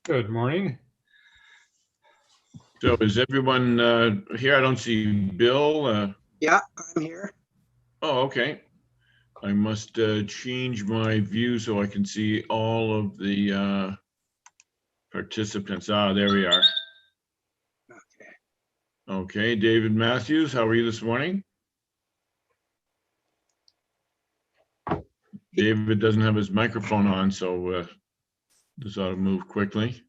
Good morning. So is everyone here? I don't see Bill. Yeah, I'm here. Oh, okay. I must change my view so I can see all of the participants. Ah, there we are. Okay. Okay, David Matthews, how are you this morning? David doesn't have his microphone on, so this ought to move quickly.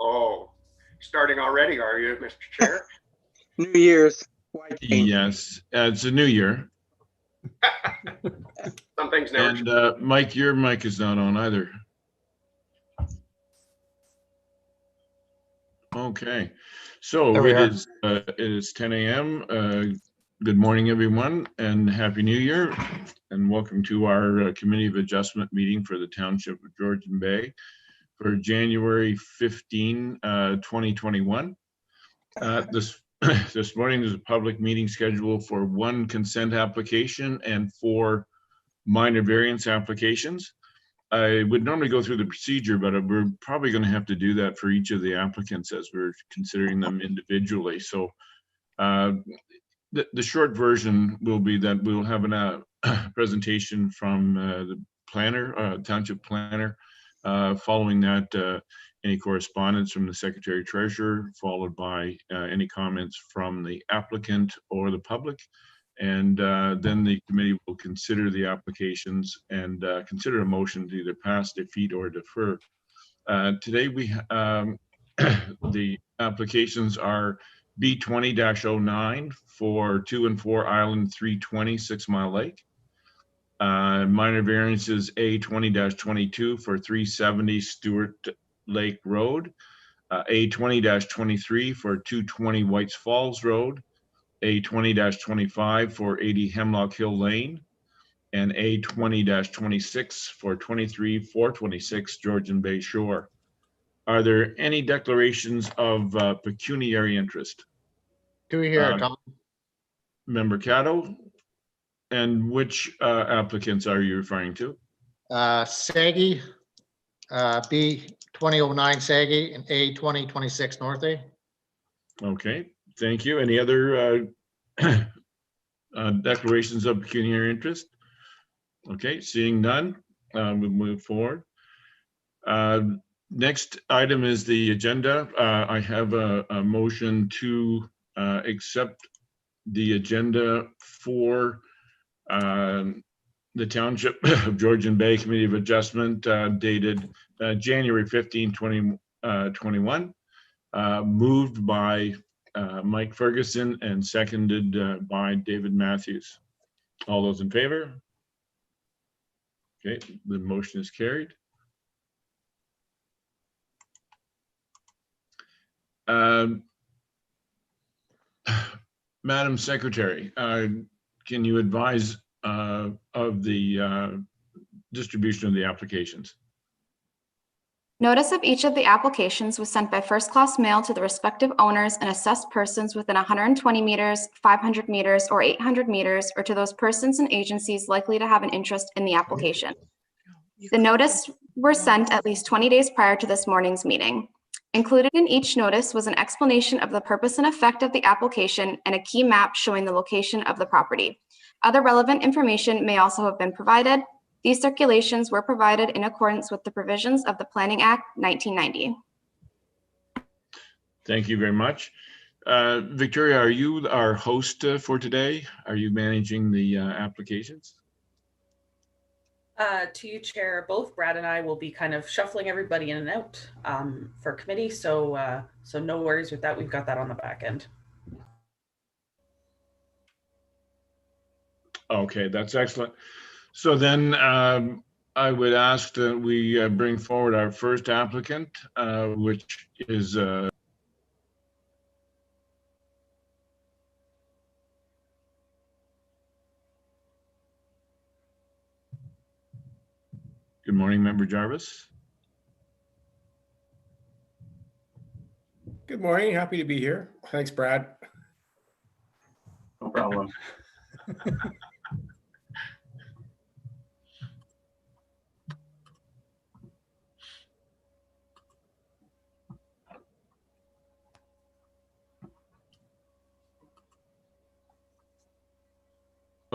Oh, starting already, are you, Mr. Chair? New Year's. Why change? Yes, it's a new year. Some things never change. And Mike, your mic is not on either. Okay, so There we it is 10 a.m. Good morning, everyone, and Happy New Year, and welcome to our Committee of Adjustment meeting for the Township of Georgian Bay for January 15, 2021. This morning there's a public meeting scheduled for 1 consent application and 4 minor variance applications. I would normally go through the procedure, but we're probably going to have to do that for each of the applicants as we're considering them individually. So the short version will be that we'll have a presentation from the planner, township planner. Following that, any correspondence from the Secretary Treasurer, followed by any comments from the applicant or the public. And then the committee will consider the applications and consider a motion to either pass, defeat, or defer. Today, the applications are B20-09 for 2 and 4 Island 320 6 Mile Lake. Minor variances A20-22 for 370 Stewart Lake Road. A20-23 for 220 Whites Falls Road. A20-25 for 80 Hemlock Hill Lane, and A20-26 for 426 Georgian Bay Shore. Are there any declarations of pecuniary interest? Do we hear Tom? Member Caddo, and which applicants are you referring to? Sagi, B2009 Sagi, and A2026 Northie. Okay, thank you. Any other declarations of pecuniary interest? Okay, seeing none, we'll move forward. Next item is the agenda. I have a motion to accept the agenda for the Township of Georgian Bay Committee of Adjustment dated January 15, 2021, moved by Mike Ferguson and seconded by David Matthews. All those in favor? Okay, the motion is carried. Madam Secretary, can you advise of the distribution of the applications? Notice of each of the applications was sent by first-class mail to the respective owners and assessed persons within 120 meters, 500 meters, or 800 meters, or to those persons and agencies likely to have an interest in the application. The notice were sent at least 20 days prior to this morning's meeting. Included in each notice was an explanation of the purpose and effect of the application and a key map showing the location of the property. Other relevant information may also have been provided. These circulations were provided in accordance with the provisions of the Planning Act 1990. Thank you very much. Victoria, are you our host for today? Are you managing the applications? To you, Chair, both Brad and I will be kind of shuffling everybody in and out for committee. So no worries with that. We've got that on the back end. Okay, that's excellent. So then I would ask that we bring forward our first applicant, which is good morning, Member Jarvis. Good morning. Happy to be here. Thanks, Brad. No problem.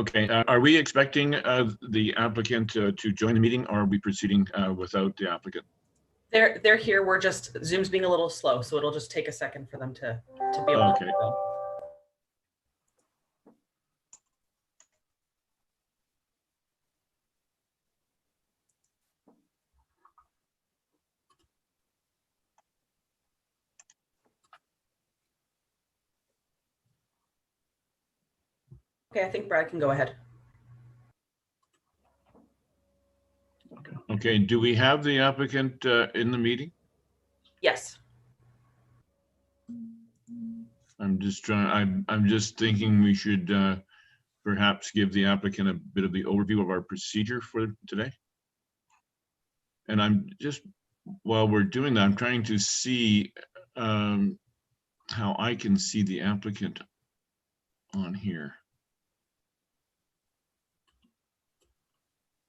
Okay, are we expecting the applicant to join the meeting, or are we proceeding without the applicant? They're here. We're just, Zoom's being a little slow, so it'll just take a second for them to be able Okay. to go. Okay, I think Brad can go ahead. Okay, do we have the applicant in the meeting? Yes. I'm just thinking we should perhaps give the applicant a bit of the overview of our procedure for today. And I'm just, while we're doing that, I'm trying to see how I can see the applicant on here.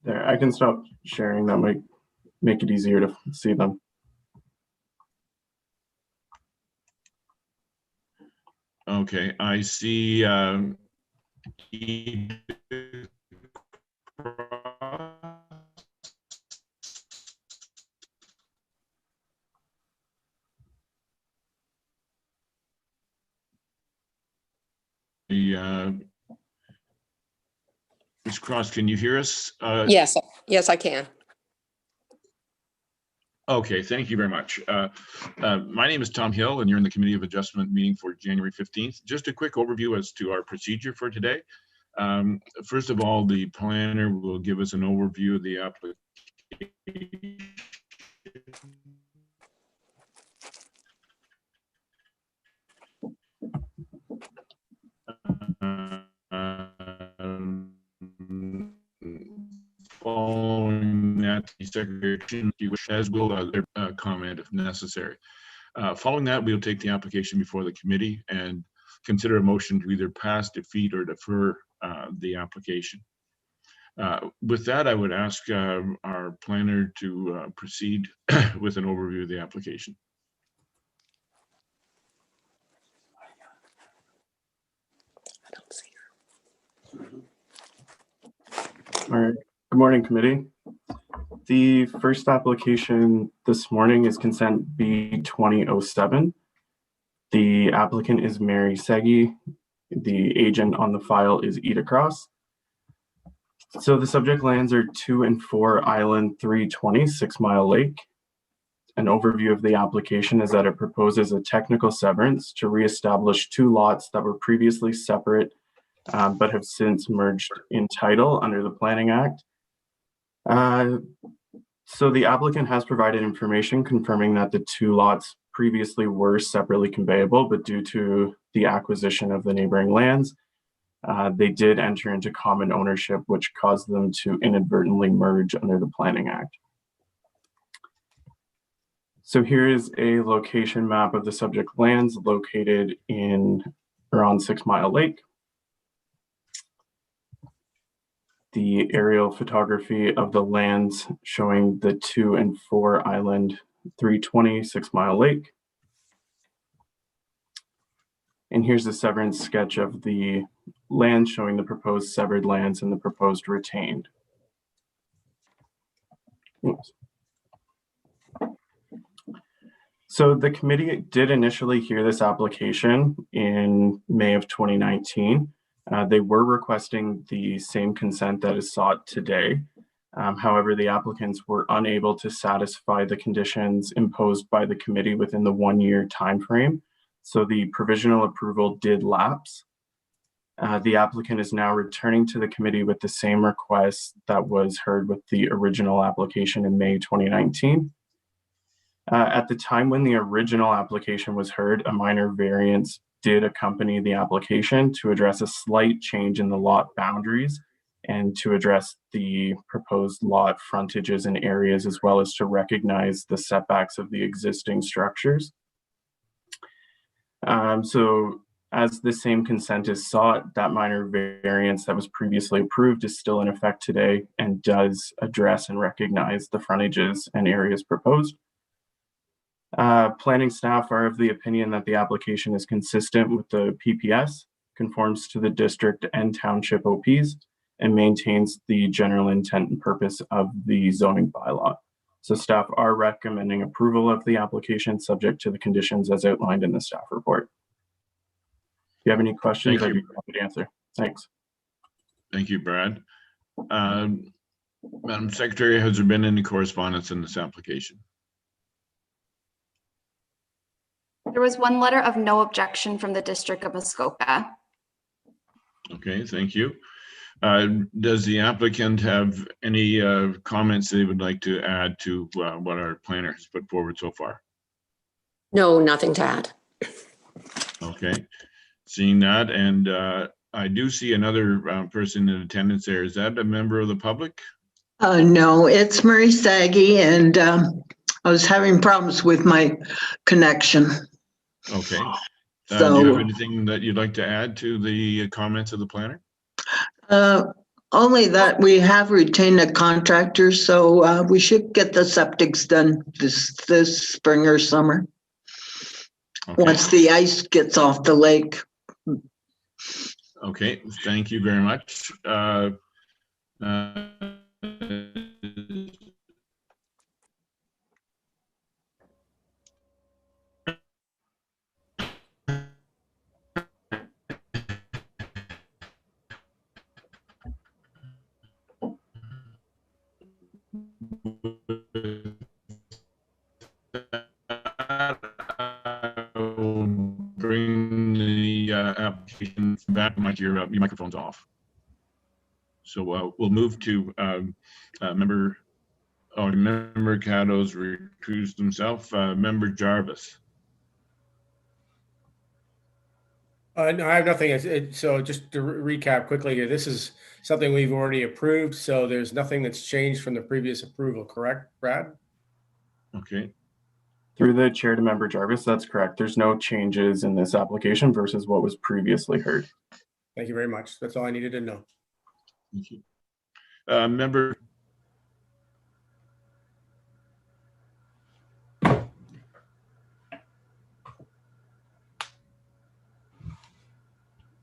There, I can stop sharing. That might make it easier to see them. Okay, I see Ms. Cross, can you hear us? Yes, yes, I can. Okay, thank you very much. My name is Tom Hill, and you're in the Committee of Adjustment meeting for January 15th. Just a quick overview as to our procedure for today. First of all, the planner will give us an overview of the application. Following that, the secretary, as will comment if necessary. Following that, we'll take the application before the committee and consider a motion to either pass, defeat, or defer the application. With that, I would ask our planner to proceed with an overview of the application. I don't see All right. Good morning, committee. The first application this morning is consent B2007. The applicant is Mary Segi. The agent on the file is Ida Cross. So the subject lands are 2 and 4 Island 320 6 Mile Lake. An overview of the application is that it proposes a technical severance to reestablish 2 lots that were previously separate but have since merged in title under the Planning Act. So the applicant has provided information confirming that the 2 lots previously were separately conveyable, but due to the acquisition of the neighboring lands, they did enter into common ownership, which caused them to inadvertently merge under the Planning Act. So here is a location map of the subject lands located in or on 6 Mile Lake. The aerial photography of the lands showing the 2 and 4 Island 320 6 Mile Lake. And here's the severance sketch of the land showing the proposed severed lands and the proposed retained. Oops. So the committee did initially hear this application in May of 2019. They were requesting the same consent that is sought today. However, the applicants were unable to satisfy the conditions imposed by the committee within the 1-year timeframe. So the provisional approval did lapse. The applicant is now returning to the committee with the same request that was heard with the original application in May 2019. At the time when the original application was heard, a minor variance did accompany the application to address a slight change in the lot boundaries and to address the proposed lot frontages and areas, as well as to recognize the setbacks of the existing structures. So as the same consent is sought, that minor variance that was previously approved is still in effect today and does address and recognize the frontages and areas proposed. Planning staff are of the opinion that the application is consistent with the PPS conforms to the district and township OPs, and maintains the general intent and purpose of the zoning bylaw. So staff are recommending approval of the application subject to the conditions as outlined in the staff report. If you have any questions, Thank I'd you. be happy to answer. Thanks. Thank you, Brad. Madam Secretary, has there been any correspondence in this application? There was one letter of no objection from the District of Muskoka. Okay, thank you. Does the applicant have any comments they would like to add to what our planner has put forward so far? No, nothing to add. Okay, seeing that, and I do see another person in attendance there. Is that a member of the public? No, it's Marie Saggy, and I was having problems with my connection. Okay. Do you So have anything that you'd like to add to the comments of the planner? only that we have retained a contractor, so we should get the septics done this spring or summer, Okay. once the ice gets off the lake. Okay, thank you very much. Bring the application back. Your microphone's off. So we'll move to member Caddo's recused himself. Member Jarvis. No, I have nothing. So just to recap quickly here, this is something we've already approved. So there's nothing that's changed from the previous approval, correct, Brad? Okay. Through the chair to member Jarvis, that's correct. There's no changes in this application versus what was previously heard. Thank you very much. That's all I needed to know. Thank you. Member.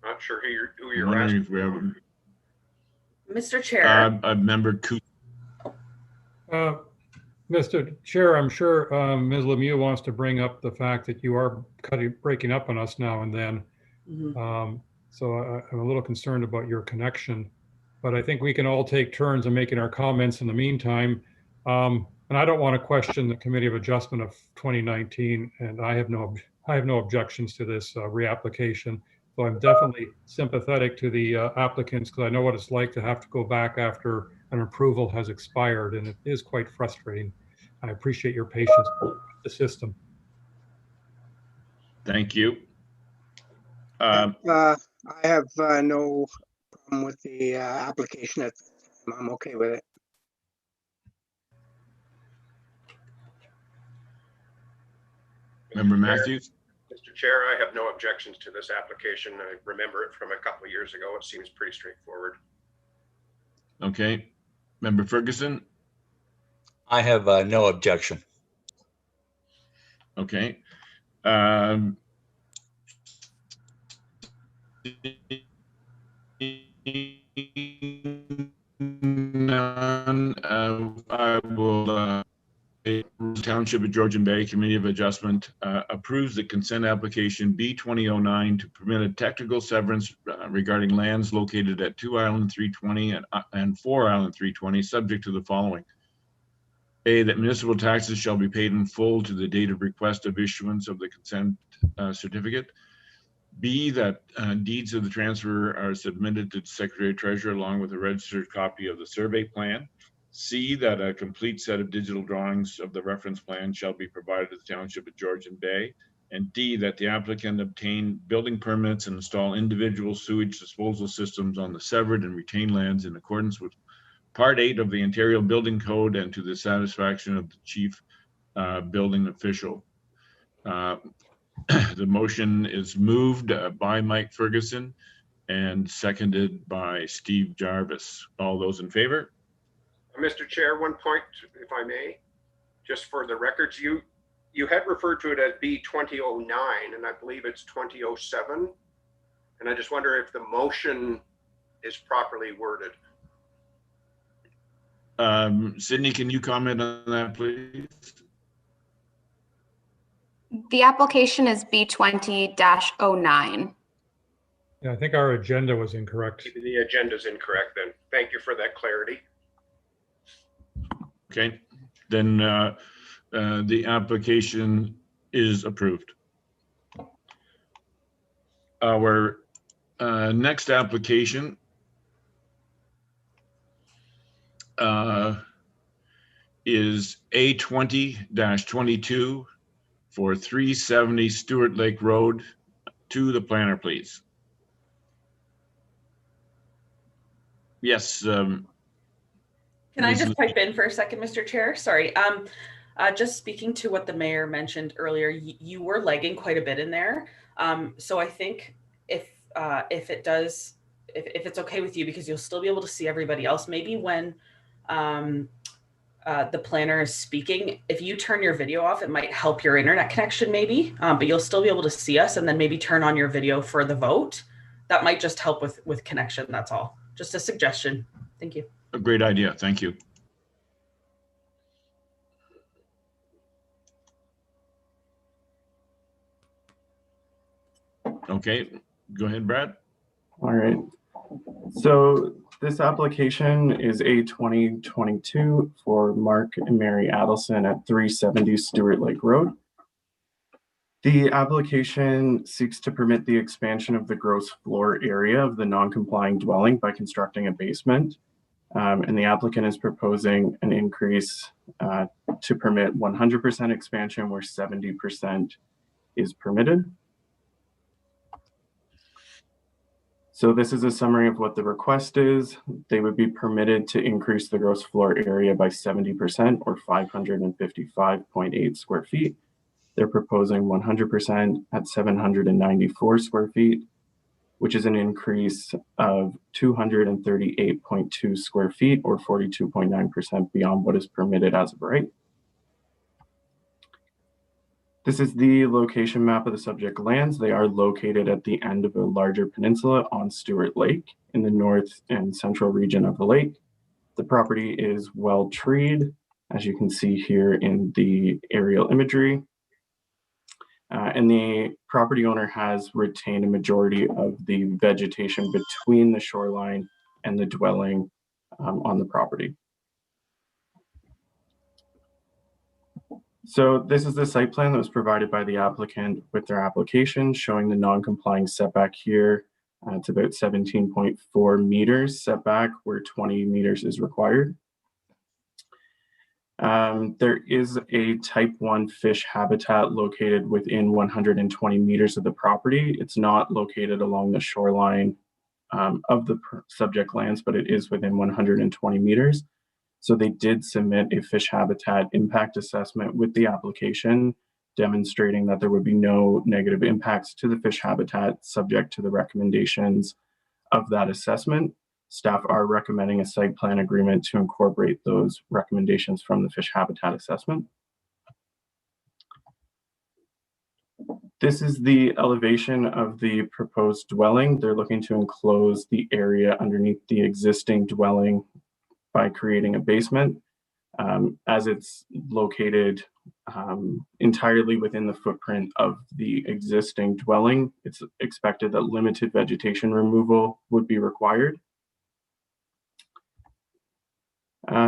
Not sure who you're asking. Mr. Chair. Member Coot. Mr. Chair, I'm sure Ms. Lemieux wants to bring up the fact that you are breaking up on us now and then. So I'm a little concerned about your connection, but I think we can all take turns in making our comments in the meantime. And I don't want to question the Committee of Adjustment of 2019, and I have no objections to this reapplication. So I'm definitely sympathetic to the applicants, because I know what it's like to have to go back after an approval has expired, and it is quite frustrating. I appreciate your patience with the system. Thank you. I have no problem with the application. I'm okay with it. Member Matthews. Mr. Chair, I have no objections to this application. I remember it from a couple of years ago. It seems pretty straightforward. Okay. Member Ferguson. I have no objection. Okay. None. I will Township of Georgian Bay Committee of Adjustment approves the consent application B2009 to permit a technical severance regarding lands located at 2 Island 320 and 4 Island 320, subject to the following. A, that municipal taxes shall be paid in full to the date of request of issuance of the consent certificate. B, that deeds of the transfer are submitted to the Secretary Treasurer along with a registered copy of the survey plan. C, that a complete set of digital drawings of the reference plan shall be provided to the Township of Georgian Bay. And D, that the applicant obtain building permits and install individual sewage disposal systems on the severed and retained lands in accordance with Part 8 of the Ontario Building Code and to the satisfaction of the Chief Building Official. The motion is moved by Mike Ferguson and seconded by Steve Jarvis. All those in favor? Mr. Chair, one point, if I may, just for the records, you had referred to it as B2009, and I believe it's 2007. And I just wonder if the motion is properly worded. Sydney, can you comment on that, please? The application is B20-09. Yeah, I think our agenda was incorrect. Maybe the agenda's incorrect then. Thank you for that clarity. Okay, then the application is approved. Our next application is A20-22 for 370 Stewart Lake Road. To the planner, please. Yes. Can I just pipe in for a second, Mr. Chair? Sorry. Just speaking to what the mayor mentioned earlier, you were lagging quite a bit in there. So I think if it's okay with you, because you'll still be able to see everybody else, maybe when the planner is speaking, if you turn your video off, it might help your internet connection maybe, but you'll still be able to see us, and then maybe turn on your video for the vote. That might just help with connection, that's all. Just a suggestion. Thank you. A great idea, thank you. Okay, go ahead, Brad. All right. So this application is A20-22 for Mark and Mary Adelson at 370 Stewart Lake Road. The application seeks to permit the expansion of the gross floor area of the non-complying dwelling by constructing a basement. And the applicant is proposing an increase to permit 100% expansion where 70% is permitted. So this is a summary of what the request is. They would be permitted to increase the gross floor area by 70% or 555.8 square feet. They're proposing 100% at 794 square feet, which is an increase of 238.2 square feet or 42.9% beyond what is permitted as of right. This is the location map of the subject lands. They are located at the end of a larger peninsula on Stewart Lake in the north and central region of the lake. The property is well treed, as you can see here in the aerial imagery. And the property owner has retained a majority of the vegetation between the shoreline and the dwelling on the property. So this is the site plan that was provided by the applicant with their application, showing the non-complying setback here. It's about 17.4 meters setback where 20 meters is required. There is a type 1 fish habitat located within 120 meters of the property. It's not located along the shoreline of the subject lands, but it is within 120 meters. So they did submit a fish habitat impact assessment with the application, demonstrating that there would be no negative impacts to the fish habitat subject to the recommendations of that assessment. Staff are recommending a site plan agreement to incorporate those recommendations from the fish habitat assessment. This is the elevation of the proposed dwelling. They're looking to enclose the area underneath the existing dwelling by creating a basement. As it's located entirely within the footprint of the existing dwelling, it's expected that limited vegetation removal would be required.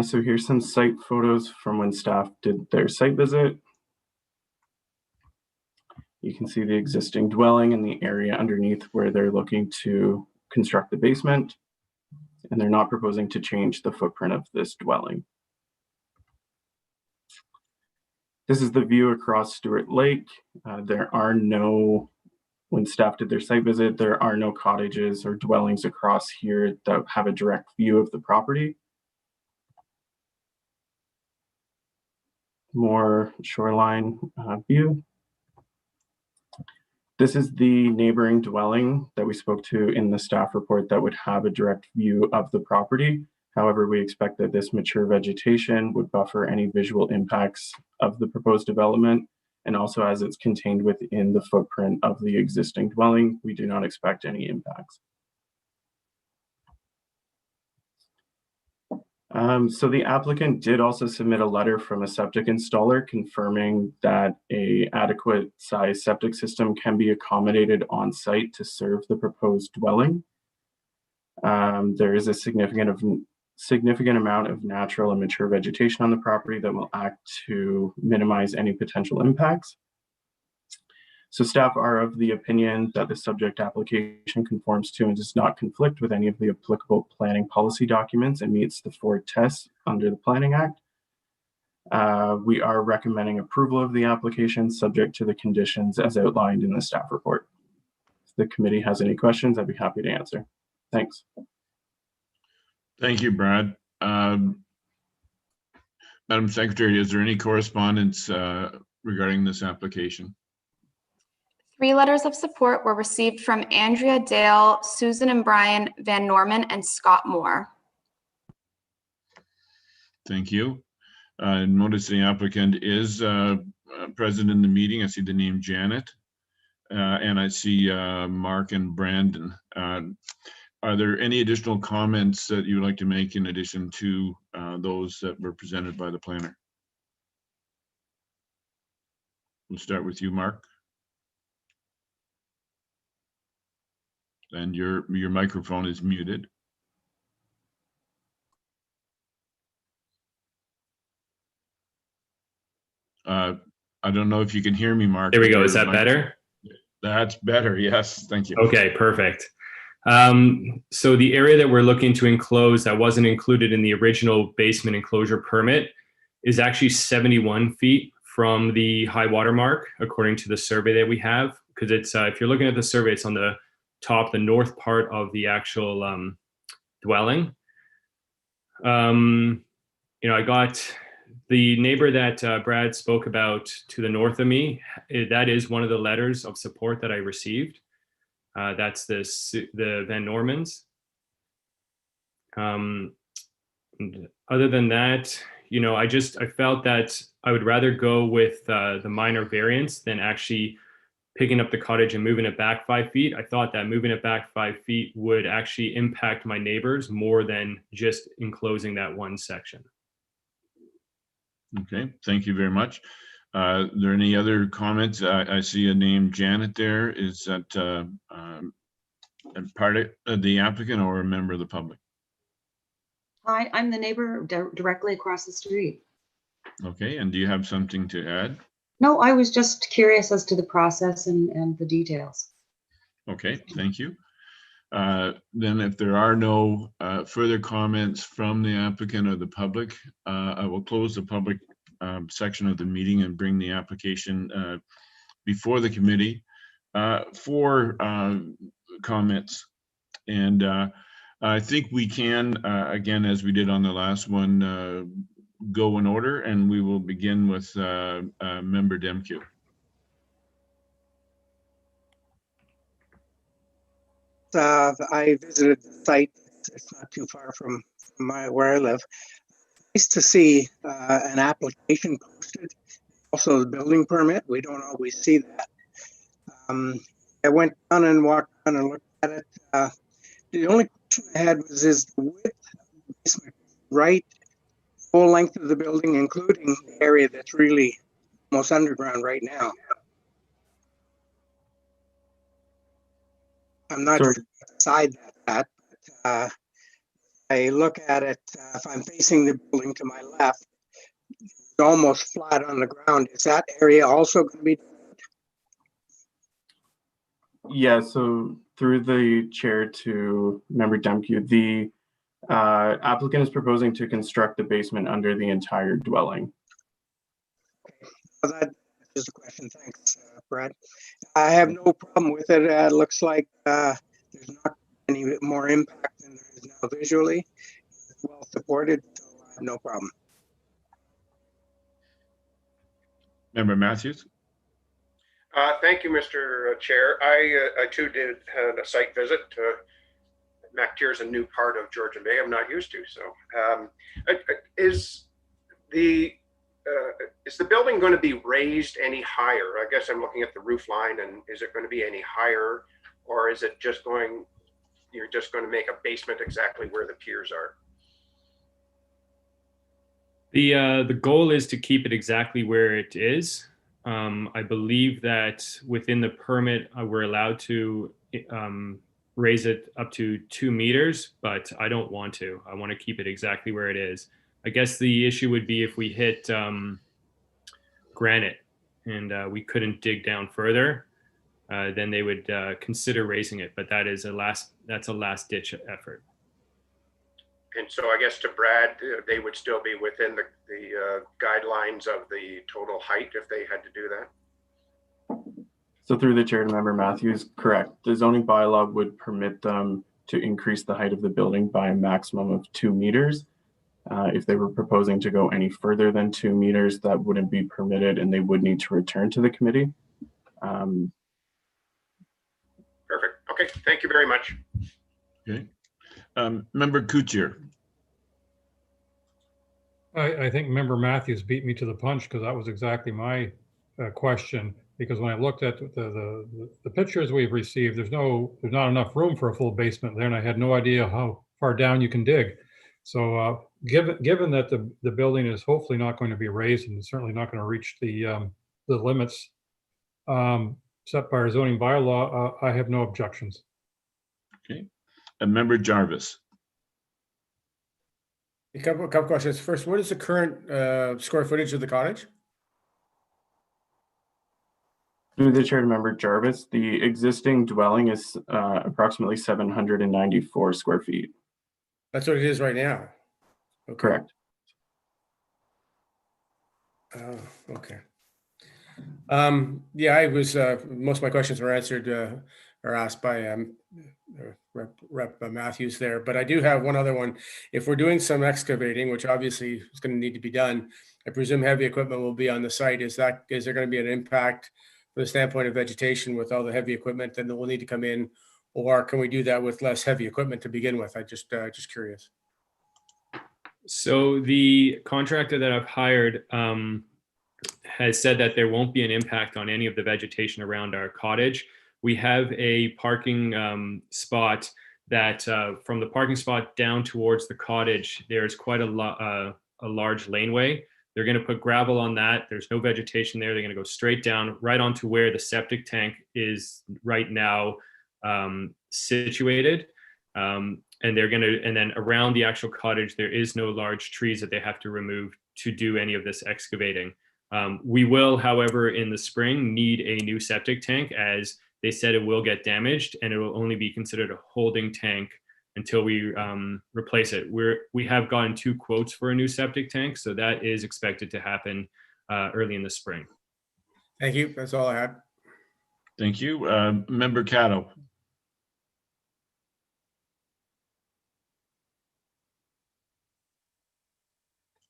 So here's some site photos from when staff did their site visit. You can see the existing dwelling and the area underneath where they're looking to construct the basement, and they're not proposing to change the footprint of this dwelling. This is the view across Stewart Lake. There are no, when staff did their site visit, there are no cottages or dwellings across here that have a direct view of the property. More shoreline view. This is the neighboring dwelling that we spoke to in the staff report that would have a direct view of the property. However, we expect that this mature vegetation would buffer any visual impacts of the proposed development, And also, as it's contained within the footprint of the existing dwelling, we do not expect any impacts. So the applicant did also submit a letter from a septic installer confirming that a adequate size septic system can be accommodated on site to serve the proposed dwelling. There is a significant amount of natural and mature vegetation on the property that will act to minimize any potential impacts. So staff are of the opinion that the subject application conforms to and does not conflict with any of the applicable planning policy documents and meets the 4 tests under the Planning Act. We are recommending approval of the application subject to the conditions as outlined in the staff report. If the committee has any questions, I'd be happy to answer. Thanks. Thank you, Brad. Madam Secretary, is there any correspondence regarding this application? 3 letters of support were received from Andrea Dale, Susan and Brian Van Norman, and Scott Moore. Thank you. Notice the applicant is present in the meeting. I see the name Janet, and I see Mark and Brandon. Are there any additional comments that you would like to make in addition to those that were presented by the planner? We'll start with you, Mark. And your microphone is muted. I don't know if you can hear me, Mark. There we go. Is that better? That's better. Yes. Thank you. Okay, perfect. So the area that we're looking to enclose that wasn't included in the original basement enclosure permit is actually 71 feet from the high water mark, according to the survey that we have. Because it's if you're looking at the survey, it's on the top, the north part of the actual dwelling. I got the neighbor that Brad spoke about to the north of me. That is one of the letters of support that I received. That's the Van Normans. And other than that, I felt that I would rather go with the minor variance than actually picking up the cottage and moving it back 5 feet. I thought that moving it back 5 feet would actually impact my neighbors more than just enclosing that one section. Okay, thank you very much. Are there any other comments? I see a name Janet there. Is that a part of the applicant or a member of the public? Hi, I'm the neighbor directly across the street. Okay, and do you have something to add? No, I was just curious as to the process and the details. Okay, thank you. Then if there are no further comments from the applicant or the public, I will close the public section of the meeting and bring the application before the committee for comments. And I think we can, again, as we did on the last one, go in order, and we will begin with Member Demke. I visited the site. It's not too far from where I live. Nice to see an application posted. Also, the building permit. We don't always see that. I went down and walked down and looked at it. The only question I had was, is the width of the basement right, full length of the building, including the area that's really almost underground right now? I'm not sure beside that, but I look at it, if I'm facing the building to my left, it's almost flat on the ground. Is that area also going to be? Yeah, so through the chair to Member Demke, the applicant is proposing to construct the basement under the entire dwelling. Okay, well, that is the question. Thanks, Brad. I have no problem with it. It looks like there's not any more impact than there is now visually. It's well supported, so I have no problem. Member Matthews. Thank you, Mr. Chair. I too did had a site visit. MacTier's a new part of Georgian Bay I'm not used to. So is the is the building going to be raised any higher? I guess I'm looking at the roof line, and is it going to be any higher, or is it just going, you're just going to make a basement exactly where the piers are? The goal is to keep it exactly where it is. I believe that within the permit, we're allowed to raise it up to 2 meters, but I don't want to. I want to keep it exactly where it is. I guess the issue would be if we hit granite and we couldn't dig down further, then they would consider raising it. But that's a last ditch effort. And so I guess to Brad, they would still be within the guidelines of the total height if they had to do that? So through the chair to member Matthews, correct. The zoning bylaw would permit them to increase the height of the building by a maximum of 2 meters. If they were proposing to go any further than 2 meters, that wouldn't be permitted and they would need to return to the committee. Perfect. Okay, thank you very much. Okay. Member Kuchar. I think member Matthews beat me to the punch because that was exactly my question. Because when I looked at the pictures we've received, there's not enough room for a full basement there, and I had no idea how far down you can dig. So given that the building is hopefully not going to be raised and certainly not going to reach the limits set by our zoning bylaw, I have no objections. Okay. Member Jarvis. A couple questions. First, what is the current square footage of the cottage? Through the chair to member Jarvis, the existing dwelling is approximately 794 square feet. That's what it is right now. Okay. Correct. Oh, okay. Yeah, I was most of my questions were answered or asked by Rep Matthews there, but I do have one other one. If we're doing some excavating, which obviously is going to need to be done, I presume heavy equipment will be on the site. Is there going to be an impact from the standpoint of vegetation with all the heavy equipment that will need to come in, or can we do that with less heavy equipment to begin with? I just curious. So the contractor that I've hired has said that there won't be an impact on any of the vegetation around our cottage. We have a parking spot that from the parking spot down towards the cottage, there's quite a large laneway. They're going to put gravel on that. There's no vegetation there. They're going to go straight down right onto where the septic tank is right now situated. And then around the actual cottage, there is no large trees that they have to remove to do any of this excavating. We will, however, in the spring need a new septic tank, as they said it will get damaged and it will only be considered a holding tank until we replace it. We have gotten 2 quotes for a new septic tank, so that is expected to happen early in the spring. Thank you. That's all I had. Thank you. Member Caddo.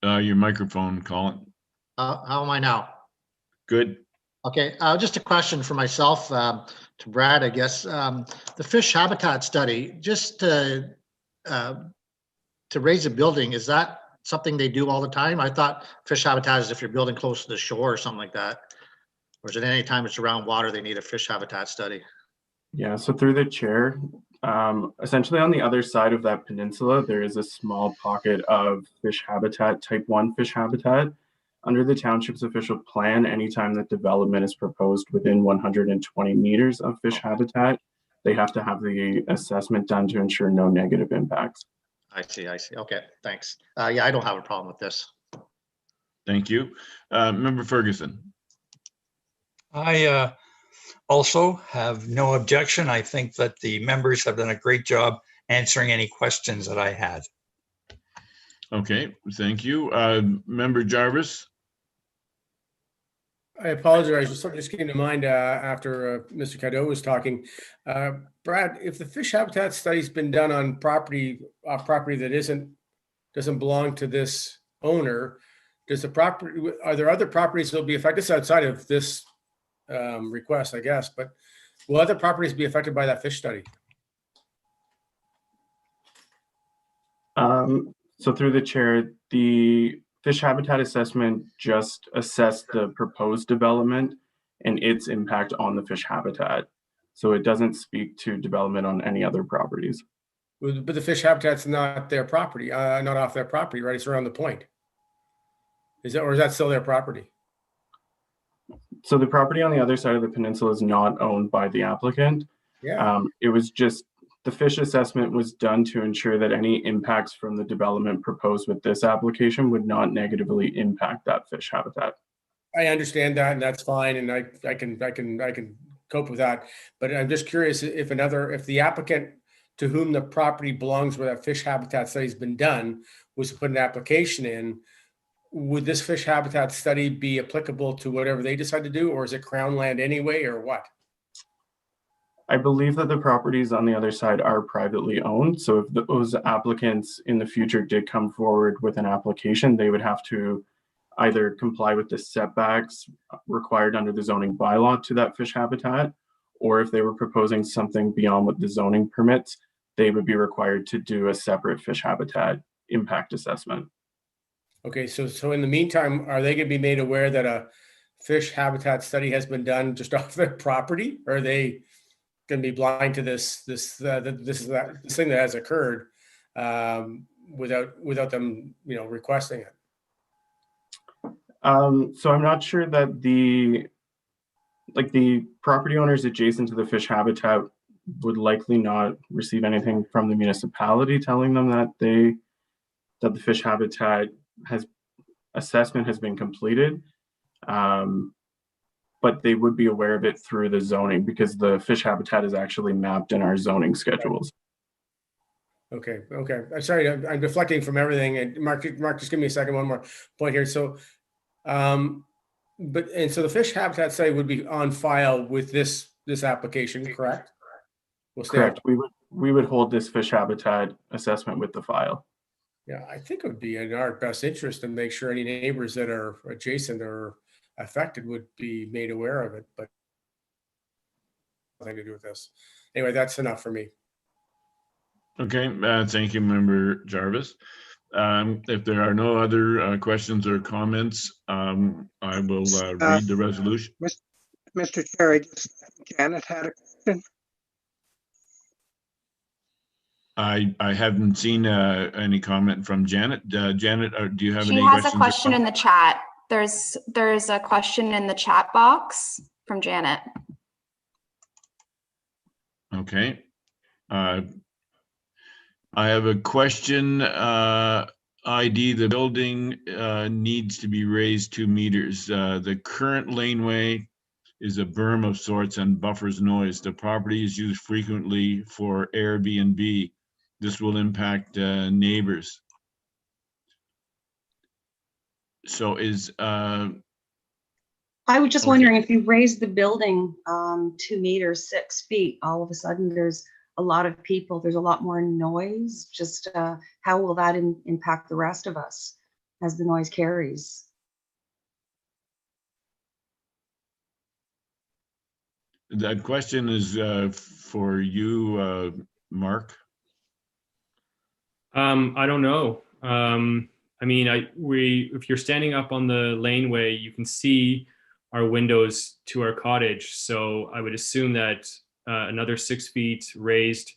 Your microphone, Colin. How am I now? Good. Okay, just a question for myself, to Brad, I guess. The fish habitat study, just to raise a building, is that something they do all the time? I thought fish habitat is if you're building close to the shore or something like that. Or is it any time it's around water, they need a fish habitat study? Yeah, so through the chair, essentially on the other side of that peninsula, there is a small pocket of fish habitat, type 1 fish habitat. Under the township's official plan, anytime that development is proposed within 120 meters of fish habitat, they have to have the assessment done to ensure no negative impacts. I see. Okay, thanks. Yeah, I don't have a problem with this. Thank you. Member Ferguson. I also have no objection. I think that the members have done a great job answering any questions that I had. Okay, thank you. Member Jarvis. I apologize. Something just came to mind after Mr. Cadeau was talking. Brad, if the fish habitat study's been done on property that doesn't belong to this owner, are there other properties that will be affected? This outside of this request, I guess, but will other properties be affected by that fish study? So through the chair, the fish habitat assessment just assessed the proposed development and its impact on the fish habitat. So it doesn't speak to development on any other properties. But the fish habitat's not their property, not off their property, right? It's around the point. Is that, or is that still their property? So the property on the other side of the peninsula is not owned by the applicant. Yeah. It was just, the fish assessment was done to ensure that any impacts from the development proposed with this application would not negatively impact that fish habitat. I understand that, and that's fine, and I can cope with that. But I'm just curious if the applicant to whom the property belongs where that fish habitat study's been done was to put an application in, would this fish habitat study be applicable to whatever they decide to do, or is it Crown land anyway, or what? I believe that the properties on the other side are privately owned. So if those applicants in the future did come forward with an application, they would have to either comply with the setbacks required under the zoning bylaw to that fish habitat, or if they were proposing something beyond what the zoning permits, they would be required to do a separate fish habitat impact assessment. Okay, so in the meantime, are they going to be made aware that a fish habitat study has been done just off their property? Or are they going to be blind to this thing that has occurred without them, requesting it? So I'm not sure that the property owners adjacent to the fish habitat would likely not receive anything from the municipality telling them that the fish habitat assessment has been completed. But they would be aware of it through the zoning because the fish habitat is actually mapped in our zoning schedules. Okay. I'm sorry, I'm deflecting from everything. And Mark, just give me a second, one more point here. So, so the fish habitat study would be on file with this application, correct? Correct. We would hold this fish habitat assessment with the file. Yeah, I think it would be in our best interest to make sure any neighbors that are adjacent or affected would be made aware of it, but nothing to do with this. Anyway, that's enough for me. Okay, thank you, Member Jarvis. If there are no other questions or comments, I will read the resolution. Mr. Chair, I guess Janet had a question. I haven't seen any comment from Janet. Janet, do you have any She questions? has a question in the chat. There's a question in the chat box from Janet. Okay. I have a question. ID, the building needs to be raised 2 meters. The current laneway is a berm of sorts and buffers noise. The property is used frequently for Airbnb. This will impact neighbors. So is I was just wondering if you raise the building 2 meters, 6 feet, all of a sudden there's a lot of people, there's a lot more noise. Just how will that impact the rest of us as the noise carries? that question is for you, Mark? I don't know. I mean, if you're standing up on the laneway, you can see our windows to our cottage. So I would assume that another 6 feet raised,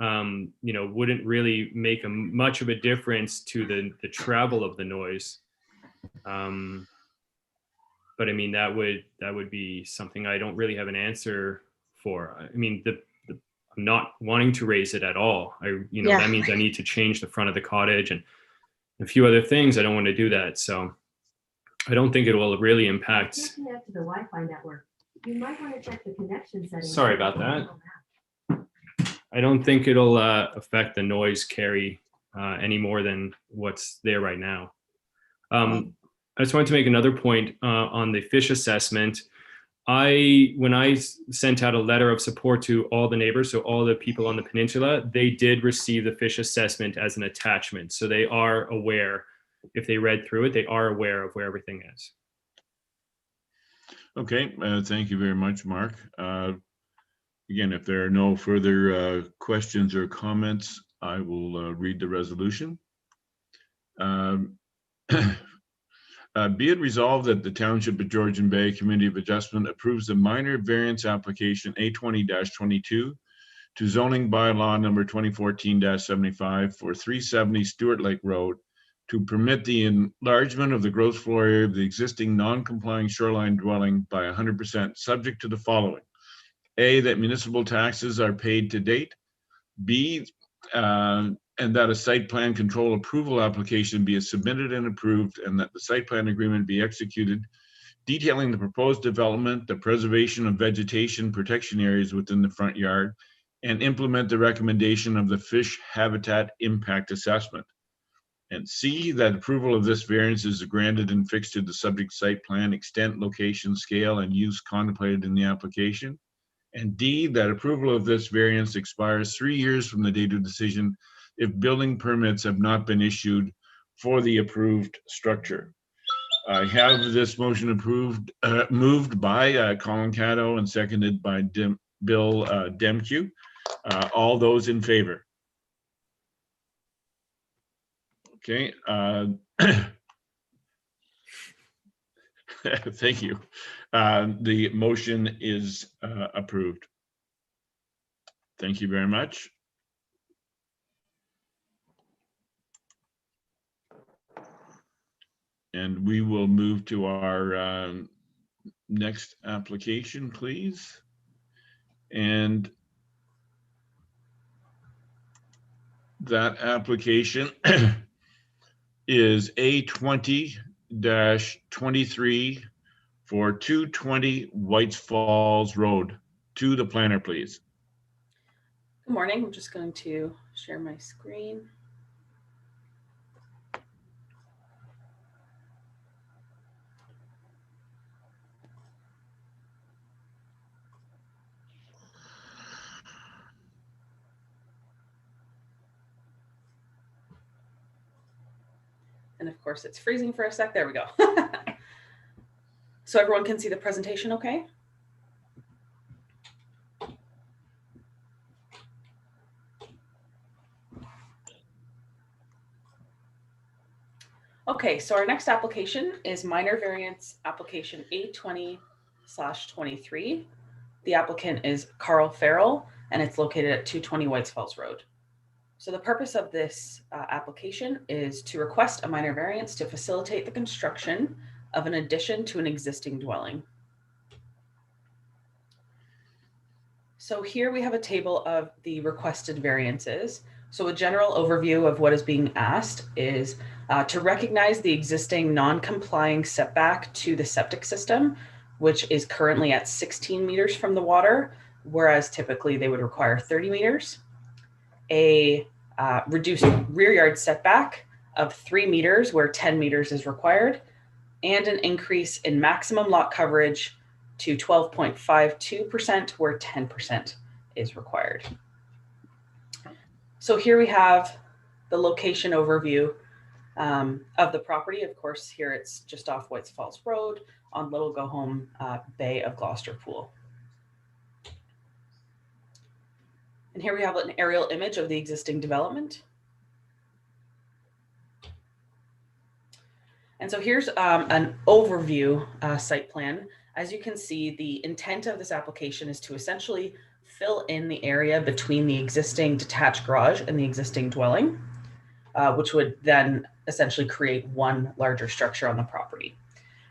wouldn't really make much of a difference to the travel of the noise. But I mean, that would be something I don't really have an answer for. I mean, I'm not wanting to raise it at all. That means I need to change the front of the cottage and a few other things. I don't want to do that. So I don't think it will really impact. Connect to the Wi-Fi network. You might want to check the connection settings. Sorry about that. I don't think it'll affect the noise carry any more than what's there right now. I just wanted to make another point on the fish assessment. When I sent out a letter of support to all the neighbors, so all the people on the peninsula, they did receive the fish assessment as an attachment. So they are aware, if they read through it, they are aware of where everything is. Okay, thank you very much, Mark. Again, if there are no further questions or comments, I will read the resolution. Be it resolved that the Township of Georgian Bay Committee of Adjustment approves the minor variance application A20-22 to zoning bylaw number 2014-75 for 370 Stewart Lake Road to permit the enlargement of the gross floor area of the existing non-complying shoreline dwelling by 100%, subject to the following. A, that municipal taxes are paid to date. B, and that a site plan control approval application be submitted and approved, and that the site plan agreement be executed, detailing the proposed development, the preservation of vegetation protection areas within the front yard, and implement the recommendation of the fish habitat impact assessment. And C, that approval of this variance is granted and fixed to the subject site plan extent, location, scale, and use contemplated in the application. And D, that approval of this variance expires 3 years from the date of decision if building permits have not been issued for the approved structure. I have this motion approved, moved by Colin Caddo and seconded by Bill Demke. All those in favor? Okay. Thank you. The motion is approved. Thank you very much. And we will move to our next application, please. And that application is A20-23 for 220 Whites Falls Road. To the planner, please. Good morning. I'm just going to share my screen. And of course, it's freezing for a sec. There we go. So everyone can see the presentation okay? Okay, so our next application is minor variance application A20/23. The applicant is Carl Farrell, and it's located at 220 Whites Falls Road. So the purpose of this application is to request a minor variance to facilitate the construction of an addition to an existing dwelling. So here we have a table of the requested variances. So a general overview of what is being asked is to recognize the existing non-complying setback to the septic system, which is currently at 16 meters from the water, whereas typically they would require 30 meters. A reduced rear yard setback of 3 meters where 10 meters is required, and an increase in maximum lot coverage to 12.52% where 10% is required. So here we have the location overview of the property. Of course, here it's just off Whites Falls Road on Little Go Home Bay of Gloucester Pool. And here we have an aerial image of the existing development. And so here's an overview site plan. As you can see, the intent of this application is to essentially fill in the area between the existing detached garage and the existing dwelling, which would then essentially create one larger structure on the property.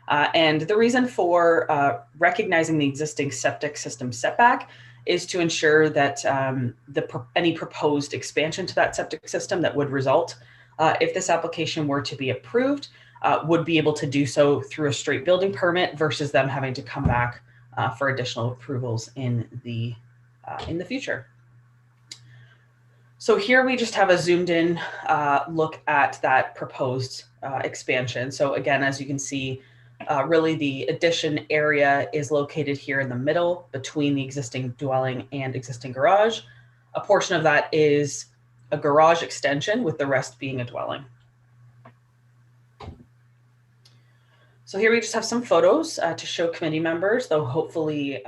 And the reason for recognizing the existing septic system setback is to ensure that any proposed expansion to that septic system that would result if this application were to be approved would be able to do so through a straight building permit versus them having to come back for additional approvals in the future. So here we just have a zoomed in look at that proposed expansion. So again, as you can see, really the addition area is located here in the middle between the existing dwelling and existing garage. A portion of that is a garage extension with the rest being a dwelling. So here we just have some photos to show committee members, though hopefully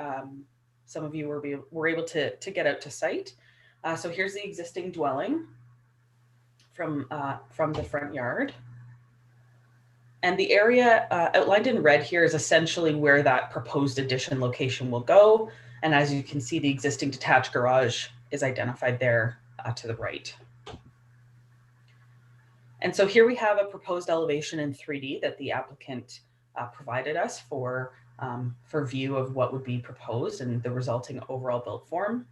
some of you were able to get out to site. So here's the existing dwelling from the front yard. And the area outlined in red here is essentially where that proposed addition location will go. And as you can see, the existing detached garage is identified there to the right. And so here we have a proposed elevation in 3D that the applicant provided us for view of what would be proposed and the resulting overall build form.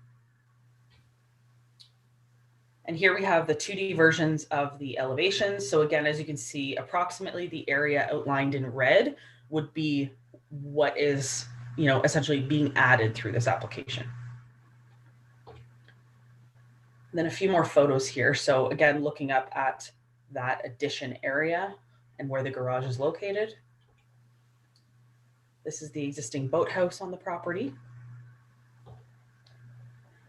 And here we have the 2D versions of the elevations. So again, as you can see, approximately the area outlined in red would be what is, essentially being added through this application. And then a few more photos here. So again, looking up at that addition area and where the garage is located. This is the existing boathouse on the property.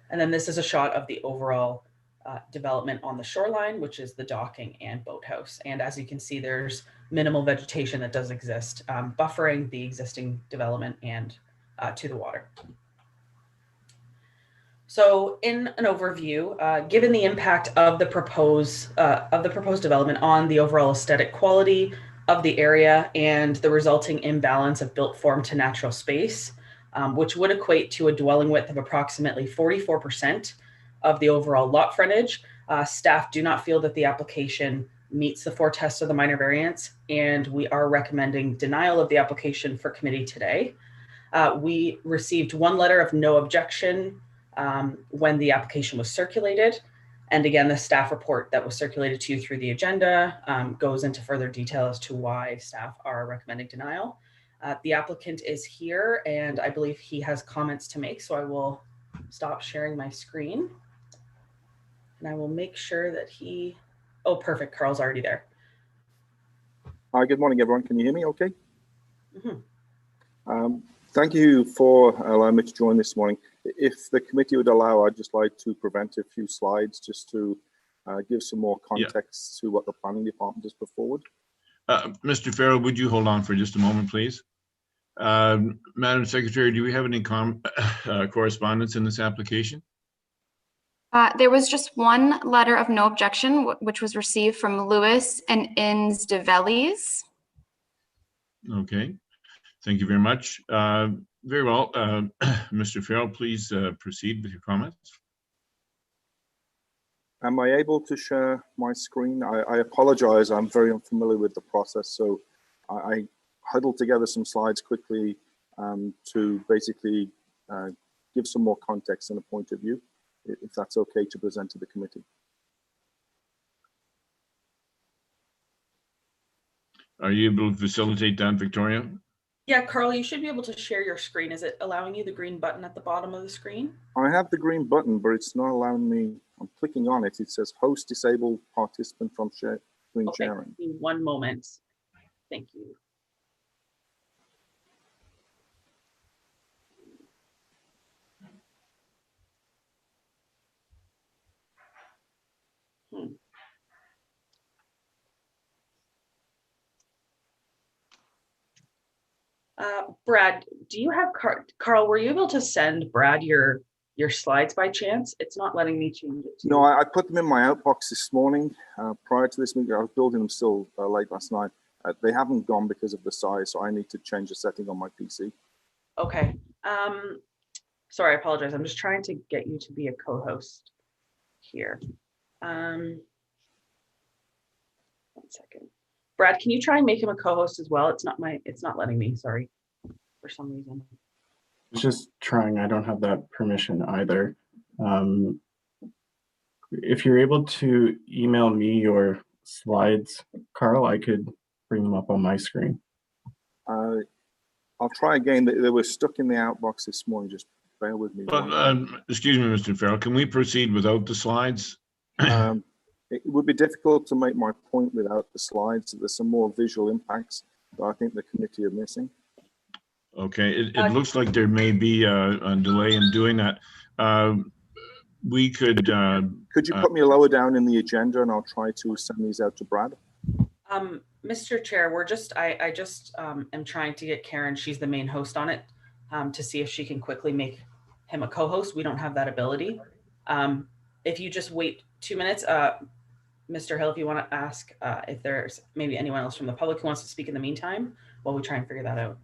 And then this is a shot of the overall development on the shoreline, which is the docking and boathouse. And as you can see, there's minimal vegetation that does exist, buffering the existing development and to the water. So in an overview, given the impact of the proposed development on the overall aesthetic quality of the area and the resulting imbalance of built form to natural space, which would equate to a dwelling width of approximately 44% of the overall lot frontage, staff do not feel that the application meets the 4 tests of the minor variance, and we are recommending denial of the application for committee today. We received 1 letter of no objection when the application was circulated. And again, the staff report that was circulated to you through the agenda goes into further detail as to why staff are recommending denial. The applicant is here, and I believe he has comments to make, so I will stop sharing my screen. And I will make sure that oh, perfect, Carl's already there. Hi, good morning, everyone. Can you hear me okay? Mm-hmm. Thank you for allowing me to join this morning. If the committee would allow, I'd just like to present a few slides just to give some more context to what the planning department has put forward. Mr. Farrell, would you hold on for just a moment, please? Madam Secretary, do we have any correspondence in this application? There was just 1 letter of no objection, which was received from Lewis and Inns de Velis. Okay, thank you very much. Very well, Mr. Farrell, please proceed with your comments. Am I able to share my screen? I apologize, I'm very unfamiliar with the process, so I huddled together some slides quickly to basically give some more context and a point of view, if that's okay to present to the committee. Are you able to facilitate that, Victoria? Yeah, Carl, you should be able to share your screen. Is it allowing you the green button at the bottom of the screen? I have the green button, but it's not allowing me. I'm clicking on it. It says host disabled participant from screen sharing. Okay, 1 moment. Thank you. Brad, do you have Carl? Were you able to send Brad your slides by chance? It's not letting me change it. No, I put them in my outbox this morning. Prior to this meeting, I was building them still late last night. They haven't gone because of the size, so I need to change the setting on my PC. Okay. Sorry, I apologize. I'm just trying to get you to be a co-host here. 1 second. Brad, can you try and make him a co-host as well? It's not letting me, sorry, for some reason. Just trying, I don't have that permission either. If you're able to email me your slides, Carl, I could bring them up on my screen. I'll try again. They were stuck in the outbox this morning. Just bear with me. Well, excuse me, Mr. Farrell, can we proceed without the slides? It would be difficult to make my point without the slides. There's some more visual impacts that I think the committee are missing. Okay, it looks like there may be a delay in doing that. We could. Could you put me lower down in the agenda, and I'll try to send these out to Brad? Mr. Chair, I just am trying to get Karen, she's the main host on it, to see if she can quickly make him a co-host. We don't have that ability. If you just wait 2 minutes, Mr. Hill, if you want to ask if there's maybe anyone else from the public who wants to speak in the meantime, while we try and figure that out.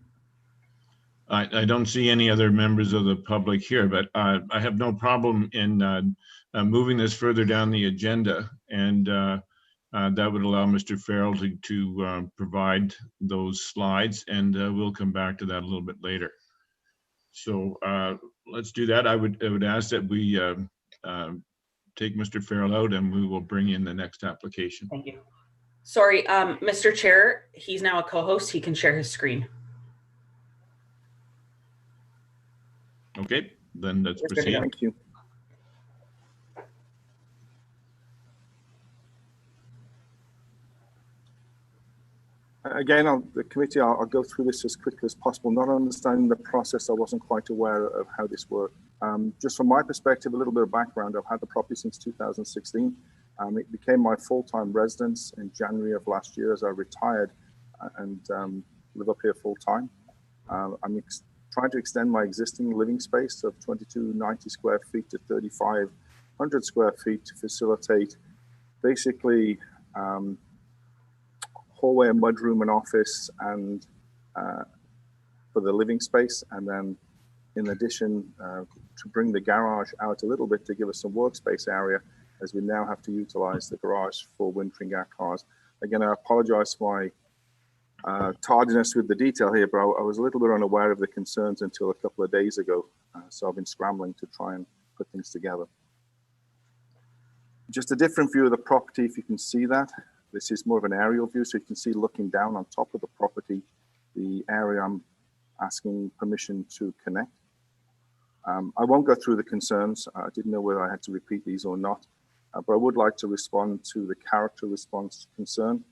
I don't see any other members of the public here, but I have no problem in moving this further down the agenda, and that would allow Mr. Farrell to provide those slides, and we'll come back to that a little bit later. So let's do that. I would ask that we take Mr. Farrell out, and we will bring in the next application. Thank you. Sorry, Mr. Chair, he's now a co-host. He can share his screen. Okay, then let's proceed. Thank you. Again, the committee, I'll go through this as quickly as possible. Not understanding the process, I wasn't quite aware of how this worked. Just from my perspective, a little bit of background. I've had the property since 2016. It became my full-time residence in January of last year as I retired and live up here full-time. I'm trying to extend my existing living space of 2290 square feet to 3,500 square feet to facilitate basically hallway and mudroom and office and for the living space. And then in addition, to bring the garage out a little bit to give us some workspace area, as we now have to utilize the garage for wintering our cars. Again, I apologize for my tardiness with the detail here, but I was a little bit unaware of the concerns until a couple of days ago. So I've been scrambling to try and put things together. Just a different view of the property, if you can see that. This is more of an aerial view, so you can see looking down on top of the property, the area I'm asking permission to connect. I won't go through the concerns. I didn't know whether I had to repeat these or not, but I would like to respond to the character response concern.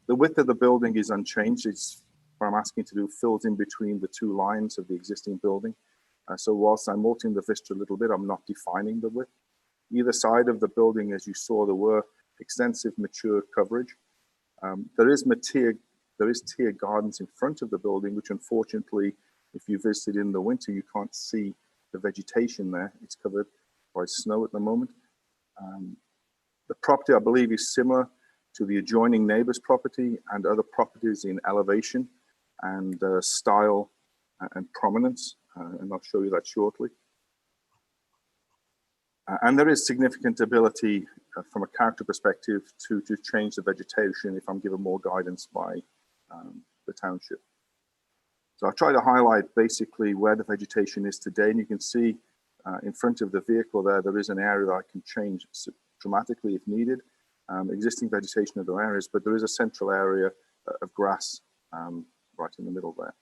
The width of the building is unchanged. It's what I'm asking to do fills in between the two lines of the existing building. So whilst I'm altering the vista a little bit, I'm not defining the width. Either side of the building, as you saw, there were extensive mature coverage. There is tier gardens in front of the building, which unfortunately, if you visited in the winter, you can't see the vegetation there. It's covered by snow at the moment. The property, I believe, is similar to the adjoining neighbor's property and other properties in elevation and style and prominence, and I'll show you that shortly. And there is significant ability from a character perspective to change the vegetation if I'm given more guidance by the township. So I'll try to highlight basically where the vegetation is today, and you can see in front of the vehicle there is an area that I can change dramatically if needed. Existing vegetation in other areas, but there is a central area of grass right in the middle there.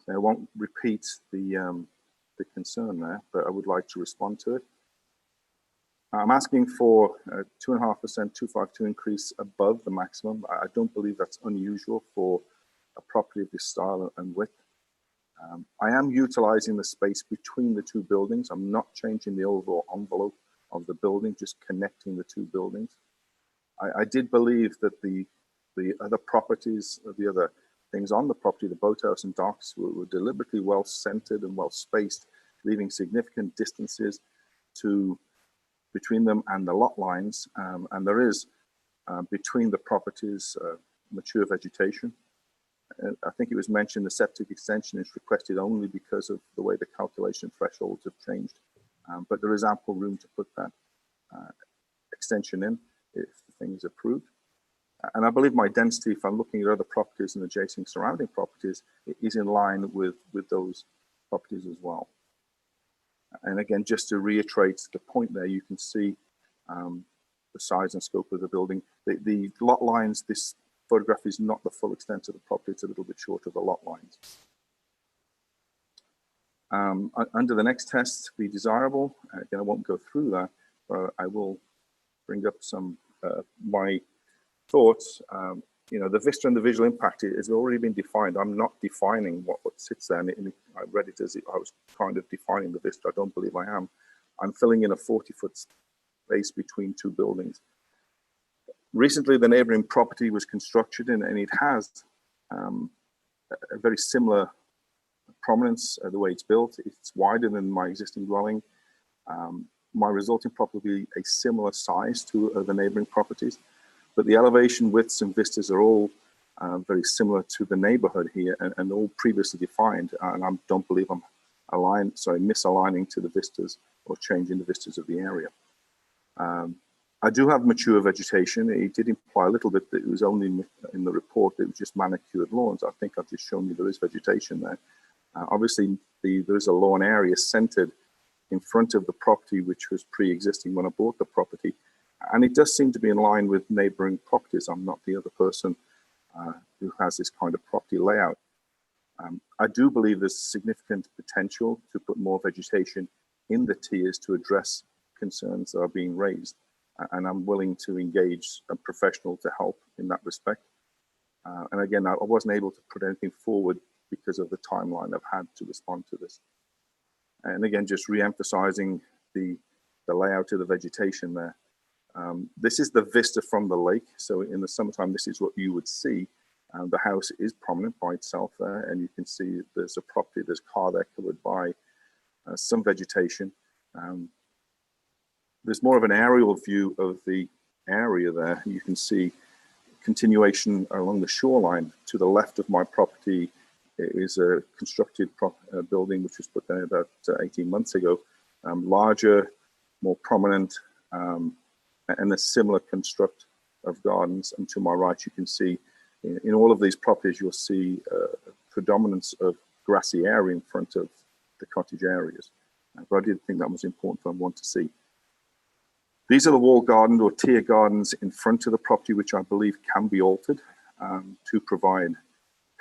So I won't repeat the concern there, but I would like to respond to it. I'm asking for a 2.5% 252 increase above the maximum. I don't believe that's unusual for a property of this style and width. I am utilizing the space between the two buildings. I'm not changing the overall envelope of the building, just connecting the two buildings. I did believe that the other properties, the other things on the property, the boathouse and docks, were deliberately well centered and well spaced, leaving significant distances between them and the lot lines. And there is between the properties mature vegetation. I think it was mentioned the septic extension is requested only because of the way the calculation thresholds have changed. But there is ample room to put that extension in if the thing is approved. And I believe my density, if I'm looking at other properties and adjacent surrounding properties, it is in line with those properties as well. And again, just to reiterate the point there, you can see the size and scope of the building. The lot lines, this photograph is not the full extent of the property, it's a little bit short of the lot lines. Under the next test, be desirable. Again, I won't go through that, but I will bring up some my thoughts. You know, the vista and the visual impact has already been defined. I'm not defining what sits there, and I read it as if I was kind of defining the vista. I don't believe I am. I'm filling in a 40-foot space between two buildings. Recently, the neighboring property was constructed, and it has a very similar prominence, the way it's built. It's wider than my existing dwelling. my resulting property will be a similar size to the neighboring properties, but the elevation widths and vistas are all very similar to the neighborhood here and all previously defined. And I don't believe I'm misaligning to the vistas or changing the vistas of the area. I do have mature vegetation. It did imply a little bit that it was only in the report that it was just manicured lawns. I think I've just shown you there is vegetation there. Obviously, there is a lawn area centered in front of the property, which was pre-existing when I bought the property. And it does seem to be in line with neighboring properties. I'm not the other person who has this kind of property layout. I do believe there's significant potential to put more vegetation in the tiers to address concerns that are being raised. And I'm willing to engage a professional to help in that respect. And again, I wasn't able to put anything forward because of the timeline I've had to respond to this. And again, just re-emphasizing the layout of the vegetation there. This is the vista from the lake. So in the summertime, this is what you would see. The house is prominent by itself there, and you can see there's a property, there's car there covered by some vegetation. There's more of an aerial view of the area there. You can see continuation along the shoreline. To the left of my property is a constructed building which was put there about 18 months ago. Larger, more prominent, and a similar construct of gardens. And to my right, you can see in all of these properties, you'll see a predominance of grassy area in front of the cottage areas. But I did think that was important for everyone to see. These are the wall gardens or tier gardens in front of the property, which I believe can be altered to provide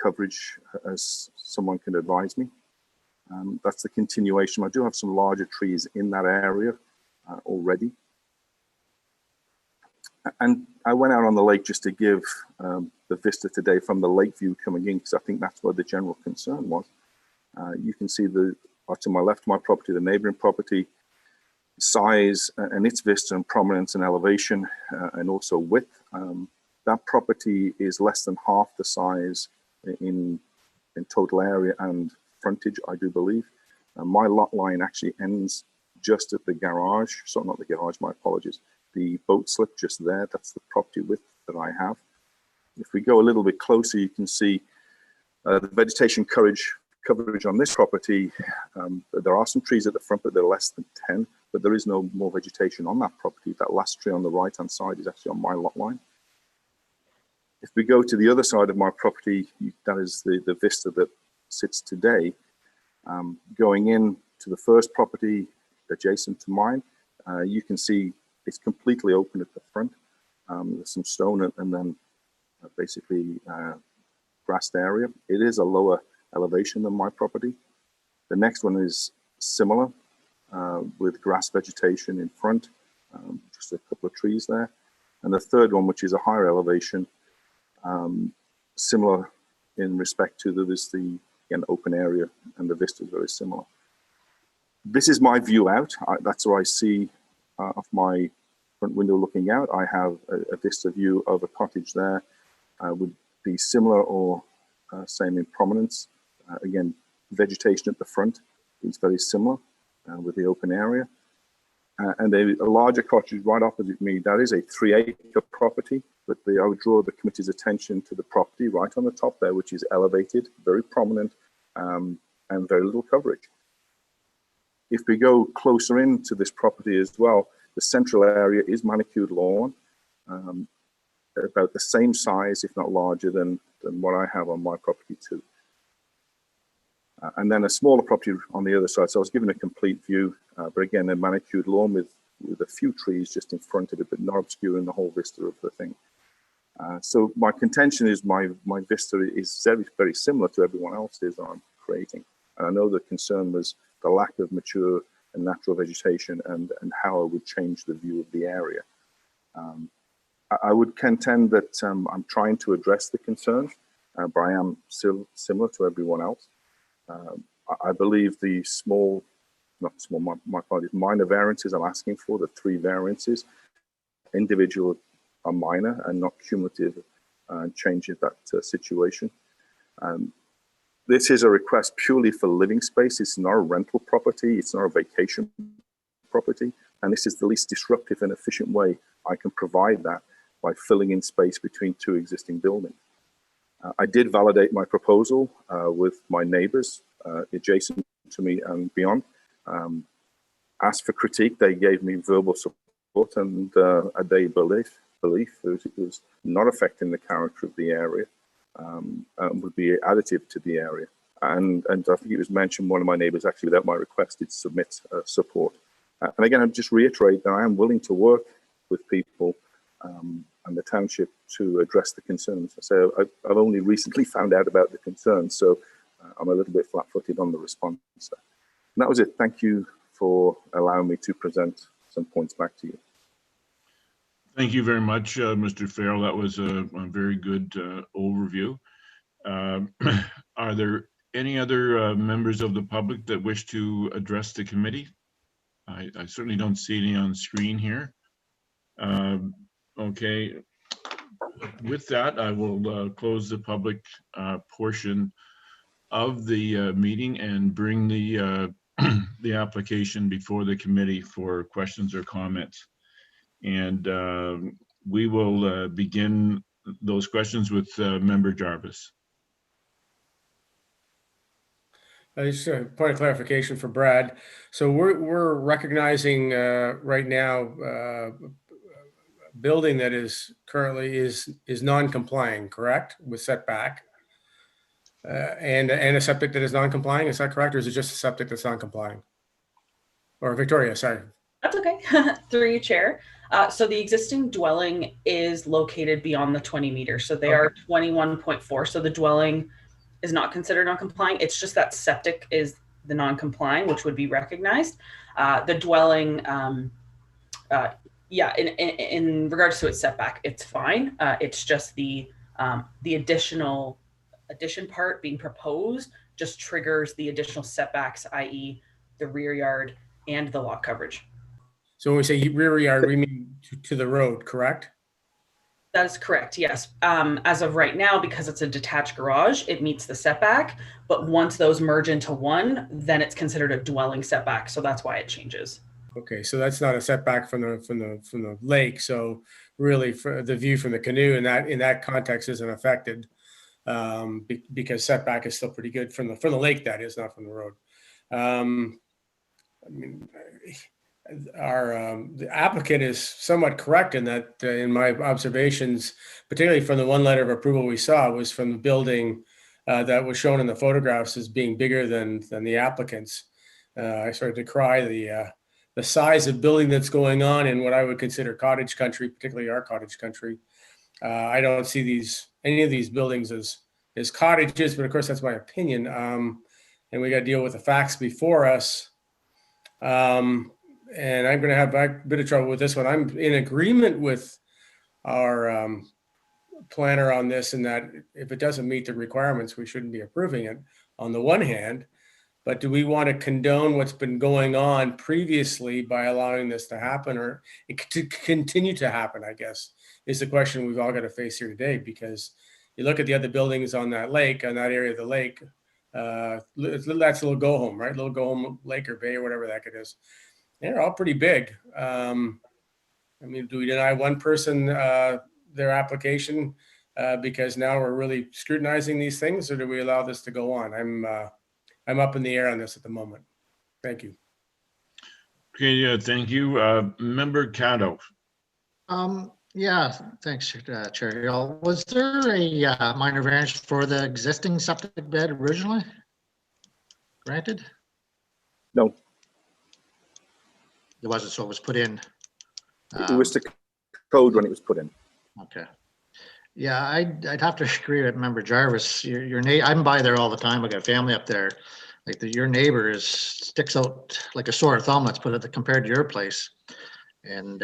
coverage, as someone can advise me. That's the continuation. I do have some larger trees in that area already. And I went out on the lake just to give the vista today from the lake view coming in, because I think that's where the general concern was. You can see to my left, my property, the neighboring property, size and its vista and prominence and elevation and also width. That property is less than half the size in total area and frontage, I do believe. My lot line actually ends just at the garage. So not the garage, my apologies. The boat slip just there, that's the property width that I have. If we go a little bit closer, you can see the vegetation coverage on this property. There are some trees at the front, but they're less than 10, but there is no more vegetation on that property. That last tree on the right-hand side is actually on my lot line. If we go to the other side of my property, that is the vista that sits today. Going in to the first property adjacent to mine, you can see it's completely open at the front. There's some stone and then basically grassed area. It is a lower elevation than my property. The next one is similar with grass vegetation in front, just a couple of trees there. And the third one, which is a higher elevation, similar in respect to the open area, and the vista is very similar. This is my view out. That's where I see of my front window looking out. I have a vista view of a cottage there. Would be similar or same in prominence. Again, vegetation at the front is very similar with the open area. And a larger cottage right opposite me, that is a 3-acre property, but I would draw the committee's attention to the property right on the top there, which is elevated, very prominent, and very little coverage. If we go closer into this property as well, the central area is manicured lawn, about the same size, if not larger than what I have on my property too. And then a smaller property on the other side. So I was given a complete view, but again, a manicured lawn with a few trees just in front of it, but not obscuring the whole vista of the thing. So my contention is my vista is very, very similar to everyone else's that I'm creating. And I know the concern was the lack of mature and natural vegetation and how I would change the view of the area. I would contend that I'm trying to address the concerns, but I am still similar to everyone else. I believe the my apologies, minor variances I'm asking for, the 3 variances, individual are minor and not cumulative and changes that situation. This is a request purely for living space. It's not a rental property. It's not a vacation property. And this is the least disruptive and efficient way I can provide that, by filling in space between two existing buildings. I did validate my proposal with my neighbors adjacent to me and beyond. Asked for critique, they gave me verbal support, and they believe that it was not affecting the character of the area, and would be additive to the area. And I think it was mentioned, one of my neighbors actually, without my request, did submit support. And again, I'll just reiterate that I am willing to work with people and the township to address the concerns. So I've only recently found out about the concerns, so I'm a little bit flat-footed on the response. And that was it. Thank you for allowing me to present some points back to you. Thank you very much, Mr. Farrell. That was a very good overview. Are there any other members of the public that wish to address the committee? I certainly don't see any on screen here. Okay, with that, I will close the public portion of the meeting and bring the the application before the committee for questions or comments. And we will begin those questions with Member Jarvis. Just a point of clarification for Brad. So we're recognizing right now building that is currently is non-complying, correct, with setback, and a septic that is non-complying. Is that correct, or is it just a septic that's non-complying? Or Victoria, sorry. That's okay. Through you, Chair. So the existing dwelling is located beyond the 20 meters. So they are 21.4. So the dwelling is not considered non-complying. It's just that septic is the non-complying, which would be recognized. The dwelling, yeah, in regards to its setback, it's fine. It's just the addition part being proposed just triggers the additional setbacks, i.e. the rear yard and the lot coverage. So when we say rear yard, we mean to the road, correct? That is correct, yes. As of right now, because it's a detached garage, it meets the setback. But once those merge into one, then it's considered a dwelling setback. So that's why it changes. Okay, so that's not a setback from the lake. So really, for the view from the canoe in that context isn't affected, because setback is still pretty good from the lake. That is, not from the road. I mean, the applicant is somewhat correct in that, in my observations, particularly from the one letter of approval we saw, was from the building that was shown in the photographs as being bigger than the applicant's. I sort of decry the size of building that's going on in what I would consider cottage country, particularly our cottage country. I don't see any of these buildings as cottages, but of course that's my opinion. And we got to deal with the facts before us. And I'm going to have a bit of trouble with this one. I'm in agreement with our planner on this, in that if it doesn't meet the requirements, we shouldn't be approving it on the one hand. But do we want to condone what's been going on previously by allowing this to happen, or to continue to happen, I guess, is the question we've all got to face here today. Because you look at the other buildings on that lake, on that area of the lake, that's a little go home, right? Little go home lake or bay or whatever the heck it is. They're all pretty big. I mean, do we deny one person their application because now we're really scrutinizing these things, or do we allow this to go on? I'm up in the air on this at the moment. Thank you. Okay, yeah, thank you. Member Caddo. Yeah, thanks, Chair Hill. Was there a minor variance for the existing septic bed originally granted? No. It wasn't, so it was put in. It was to code when it was put in. Okay. Yeah, I'd have to agree with Member Jarvis. Your I'm by there all the time. I got family up there. Like your neighbor sticks out like a sore thumb. Let's put it compared to your place, and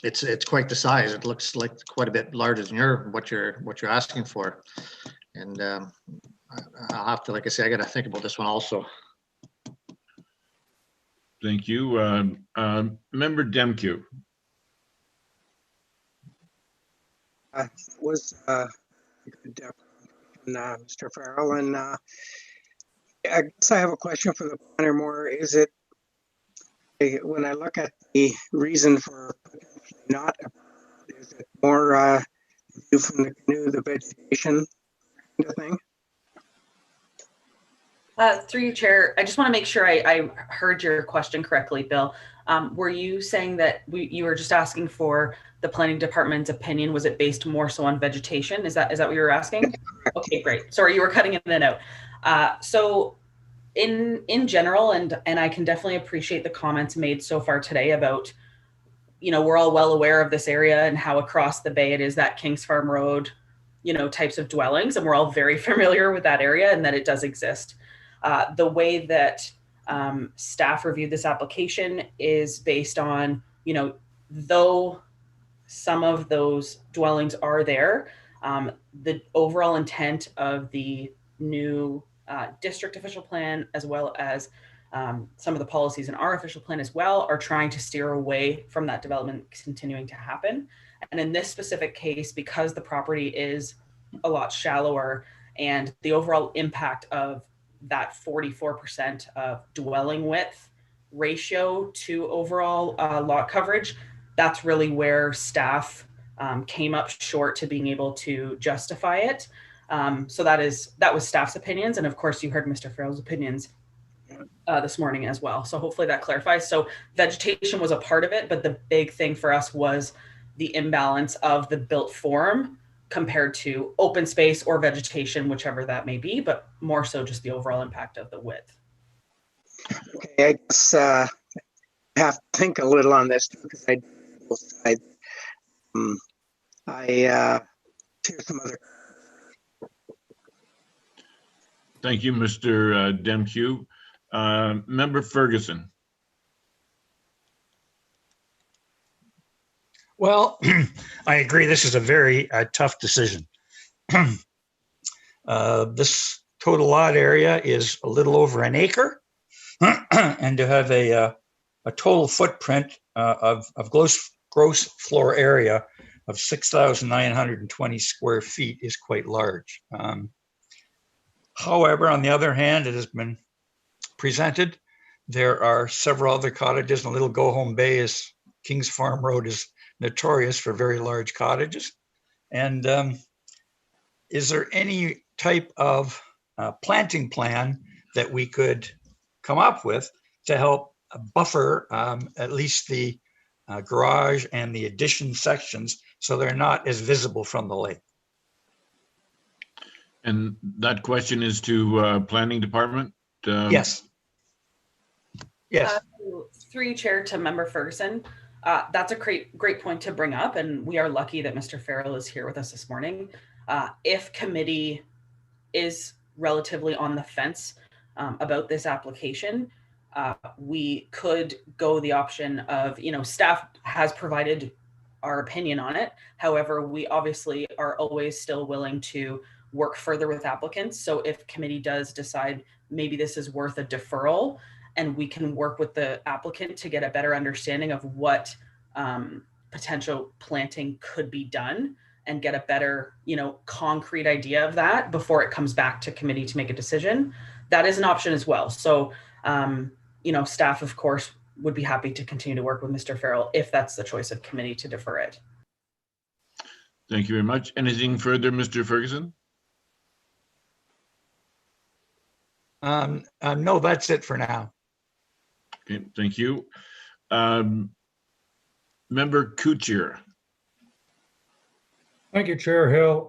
it's quite the size. It looks like quite a bit larger than what you're asking for, and I'll have to, like I say, I got to think about this one also. Thank you. Member Demke. Was Mr. Farrell, and I guess I have a question for the planner more. Is it When I look at the reason for potentially not, is it more view from the canoe, the vegetation kind of thing? Through you, Chair, I just want to make sure I heard your question correctly, Bill. Were you saying that you were just asking for the planning department's opinion? Was it based more so on vegetation? Is that what you were asking? Okay, great. Sorry, you were cutting in and out. So in general, and I can definitely appreciate the comments made so far today about, we're all well aware of this area and how across the bay it is that Kings Farm Road, types of dwellings, and we're all very familiar with that area and that it does exist. The way that staff reviewed this application is based on, though some of those dwellings are there, the overall intent of the new district official plan, as well as some of the policies in our official plan as well, are trying to steer away from that development continuing to happen. And in this specific case, because the property is a lot shallower and the overall impact of that 44% of dwelling width ratio to overall lot coverage, that's really where staff came up short to being able to justify it. So that was staff's opinions. And of course you heard Mr. Farrell's opinions this morning as well. So hopefully that clarifies. So vegetation was a part of it, but the big thing for us was the imbalance of the built form compared to open space or vegetation, whichever that may be, but more so just the overall impact of the width. Okay, I guess I have to think a little on this because I do both sides. Here's some other. Thank you, Mr. Demkew. Member Ferguson. Well, I agree. This is a very tough decision. This total lot area is a little over an acre, and to have a total footprint of gross floor area of 6,920 square feet is quite large. However, on the other hand, it has been presented. There are several other cottages, and Little Go Home Bay is Kings Farm Road is notorious for very large cottages. And is there any type of planting plan that we could come up with to help buffer at least the garage and the addition sections so they're not as visible from the lake? And that question is to planning department? Yes. Yes. Through you, Chair, to Member Ferguson. That's a great point to bring up, and we are lucky that Mr. Farrell is here with us this morning. If committee is relatively on the fence about this application, we could go the option of, staff has provided our opinion on it. However, we obviously are always still willing to work further with applicants. So if committee does decide maybe this is worth a deferral, and we can work with the applicant to get a better understanding of what potential planting could be done and get a better, concrete idea of that before it comes back to committee to make a decision, that is an option as well. So, staff, of course, would be happy to continue to work with Mr. Farrell if that's the choice of committee to defer it. Thank you very much. Anything further, Mr. Ferguson? No, that's it for now. Okay, thank you. Member Kuchar. Thank you, Chair Hill.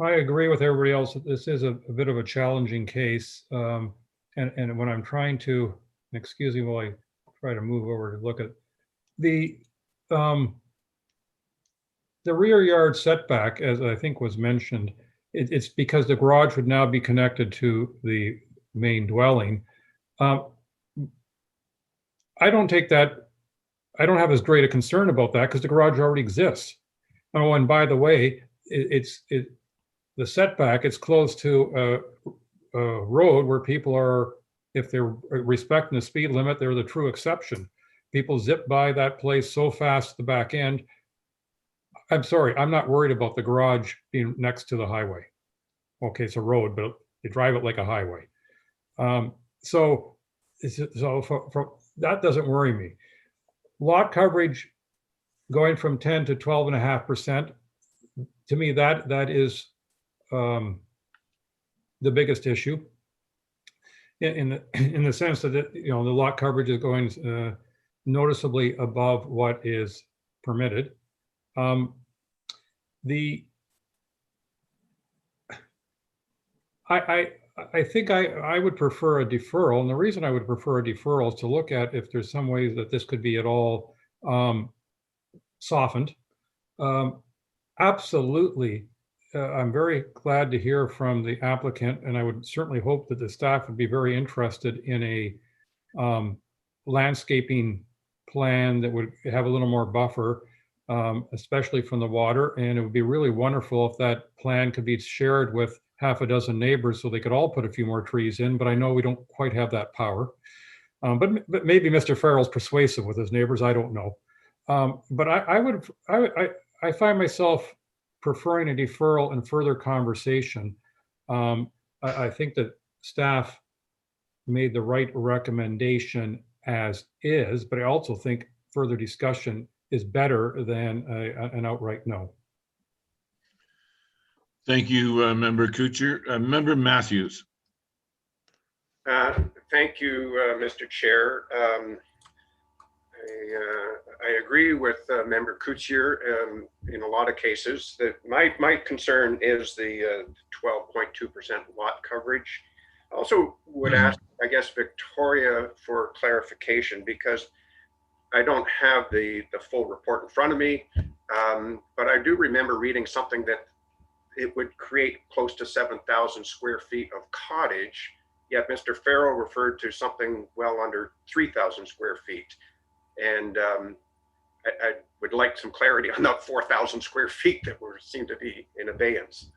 I agree with everybody else that this is a bit of a challenging case. And when I'm trying to, excuse me while I try to move over to look at the rear yard setback, as I think was mentioned, it's because the garage would now be connected to the main dwelling. I don't have as great a concern about that because the garage already exists. Oh, and by the way, the setback, it's close to a road where people are, if they're respecting the speed limit, they're the true exception. People zip by that place so fast, the back end. I'm sorry, I'm not worried about the garage being next to the highway. Okay, it's a road, but you drive it like a highway. that doesn't worry me. Lot coverage going from 10 to 12.5%, to me, that is the biggest issue. In the sense that the lot coverage is going noticeably above what is permitted. I think I would prefer a deferral, and the reason I would prefer a deferral is to look at if there's some ways that this could be at all softened. Absolutely. I'm very glad to hear from the applicant, and I would certainly hope that the staff would be very interested in a landscaping plan that would have a little more buffer, especially from the water. And it would be really wonderful if that plan could be shared with half a dozen neighbors so they could all put a few more trees in, but I know we don't quite have that power. But maybe Mr. Farrell's persuasive with his neighbors, I don't know. But I find myself preferring a deferral and further conversation. I think that staff made the right recommendation as is, but I also think further discussion is better than an outright no. Thank you, Member Kuchar. Member Matthews. Thank you, Mr. Chair. I agree with Member Kuchar in a lot of cases. That my concern is the 12.2% lot coverage. I also would ask, I guess, Victoria for clarification, because I don't have the full report in front of me, but I do remember reading something that it would create close to 7,000 square feet of cottage, yet Mr. Farrell referred to something well under 3,000 square feet. And I would like some clarity on that 4,000 square feet that seem to be in abeyance.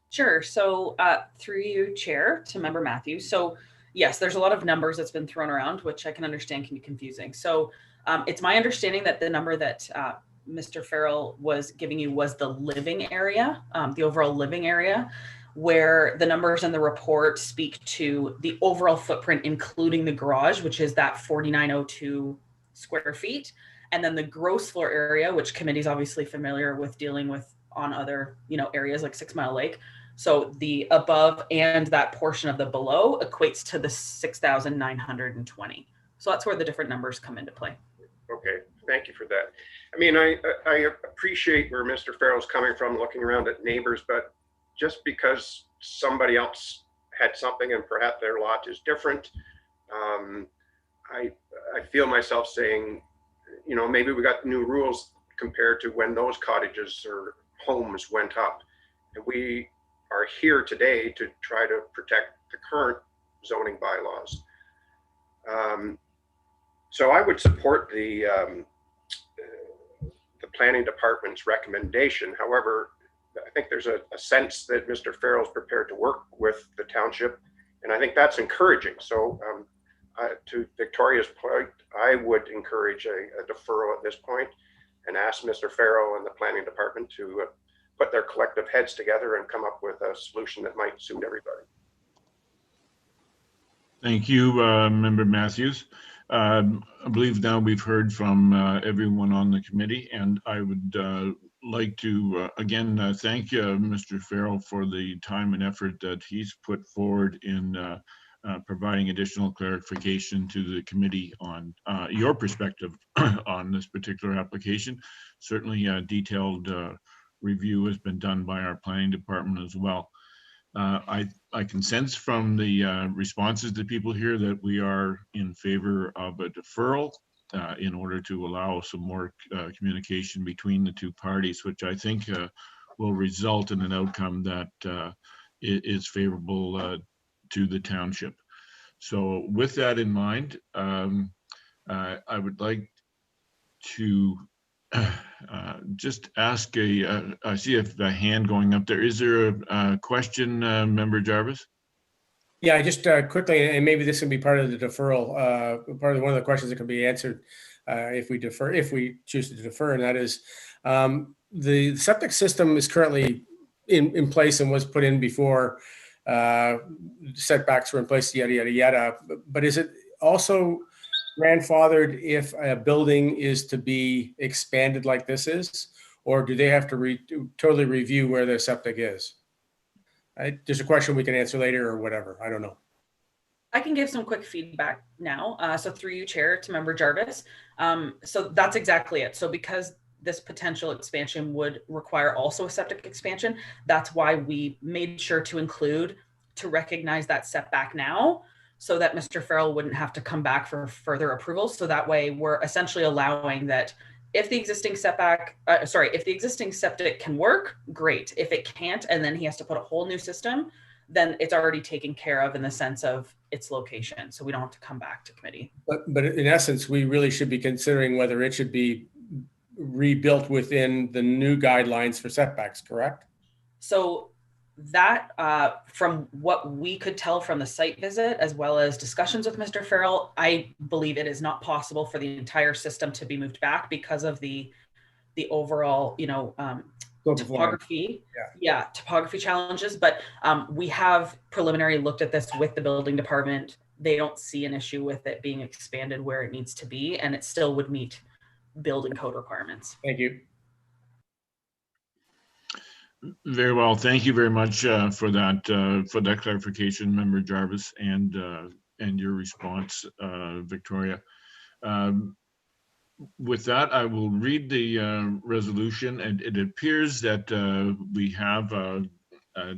Sure. So through you, Chair, to Member Matthews. So yes, there's a lot of numbers that's been thrown around, which I can understand can be confusing. So it's my understanding that the number that Mr. Farrell was giving you was the living area, the overall living area, where the numbers in the report speak to the overall footprint, including the garage, which is that 4,902 square feet. And then the gross floor area, which committee is obviously familiar with dealing with on other, areas like 6 Mile Lake. So the above and that portion of the below equates to the 6,920. So that's where the different numbers come into play. Okay, thank you for that. I mean, I appreciate where Mr. Farrell's coming from, looking around at neighbors, but just because somebody else had something and perhaps their lot is different, I feel myself saying, maybe we got new rules compared to when those cottages or homes went up. And we are here today to try to protect the current zoning bylaws. So I would support the planning department's recommendation. However, I think there's a sense that Mr. Farrell's prepared to work with the township, and I think that's encouraging. So to Victoria's point, I would encourage a deferral at this point and ask Mr. Farrell and the planning department to put their collective heads together and come up with a solution that might suit everybody. Thank you, Member Matthews. I believe now we've heard from everyone on the committee, and I would like to again thank Mr. Farrell for the time and effort that he's put forward in providing additional clarification to the committee on your perspective on this particular application. Certainly a detailed review has been done by our planning department as well. I can sense from the responses to people here that we are in favor of a deferral in order to allow some more communication between the two parties, which I think will result in an outcome that is favorable to the township. So with that in mind, I would like to just ask I see a hand going up there. Is there a question, Member Jarvis? Yeah, just quickly, and maybe this can be part of the deferral, one of the questions that can be answered if we choose to defer, and that is the septic system is currently in place and was put in before setbacks were in place, yada, yada, yada. But is it also grandfathered if a building is to be expanded like this is, or do they have to totally review where their septic is? There's a question we can answer later or whatever. I don't know. I can give some quick feedback now. So through you, Chair, to Member Jarvis. So that's exactly it. So because this potential expansion would require also a septic expansion, that's why we made sure to recognize that setback now, so that Mr. Farrell wouldn't have to come back for further approval. So that way we're essentially allowing that if the existing if the existing septic can work, great. If it can't, and then he has to put a whole new system, then it's already taken care of in the sense of its location. So we don't have to come back to committee. But in essence, we really should be considering whether it should be rebuilt within the new guidelines for setbacks, correct? So that, from what we could tell from the site visit, as well as discussions with Mr. Farrell, I believe it is not possible for the entire system to be moved back because of the overall, topography. Yeah, topography challenges. But we have preliminary looked at this with the building department. They don't see an issue with it being expanded where it needs to be, and it still would meet building code requirements. Thank you. Very well. Thank you very much for that clarification, Member Jarvis, and your response, Victoria. With that, I will read the resolution, and it appears that we have a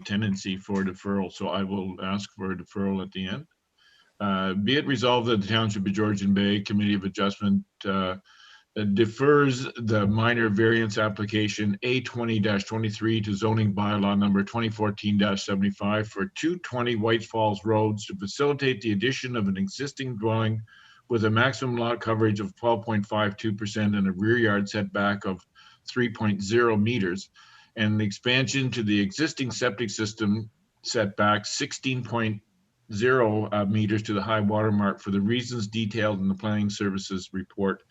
tendency for deferral, so I will ask for a deferral at the end. Be it resolved that the Township of Georgian Bay Committee of Adjustment defers the minor variance application A20-23 to zoning bylaw number 2014-75 for 220 White Falls Roads to facilitate the addition of an existing dwelling with a maximum lot coverage of 12.52% and a rear yard setback of 3.0 meters, and the expansion to the existing septic system setback 16.0 meters to the high water mark for the reasons detailed in the Planning Services Report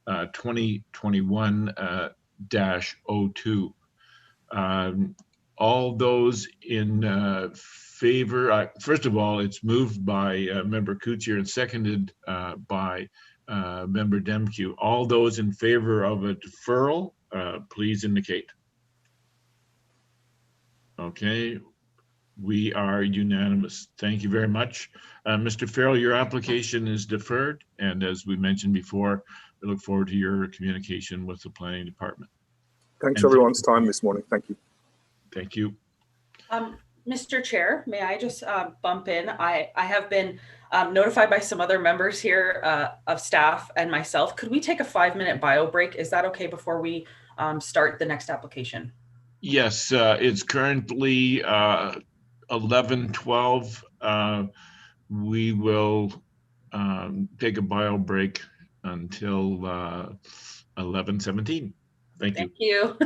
2021-02. All those in favor, first of all, it's moved by Member Kuchar and seconded by Member Demkew. All those in favor of a deferral, please indicate. Okay, we are unanimous. Thank you very much. Mr. Farrell, your application is deferred, and as we mentioned before, we look forward to your communication with the planning department. Thanks for everyone's time this morning. Thank you. Thank you. Mr. Chair, may I just bump in? I have been notified by some other members here of staff and myself. Could we take a 5-minute bio break? Is that okay before we start the next application? Yes, it's currently 11:12. We will take a bio break until 11:17. Thank you. Thank you.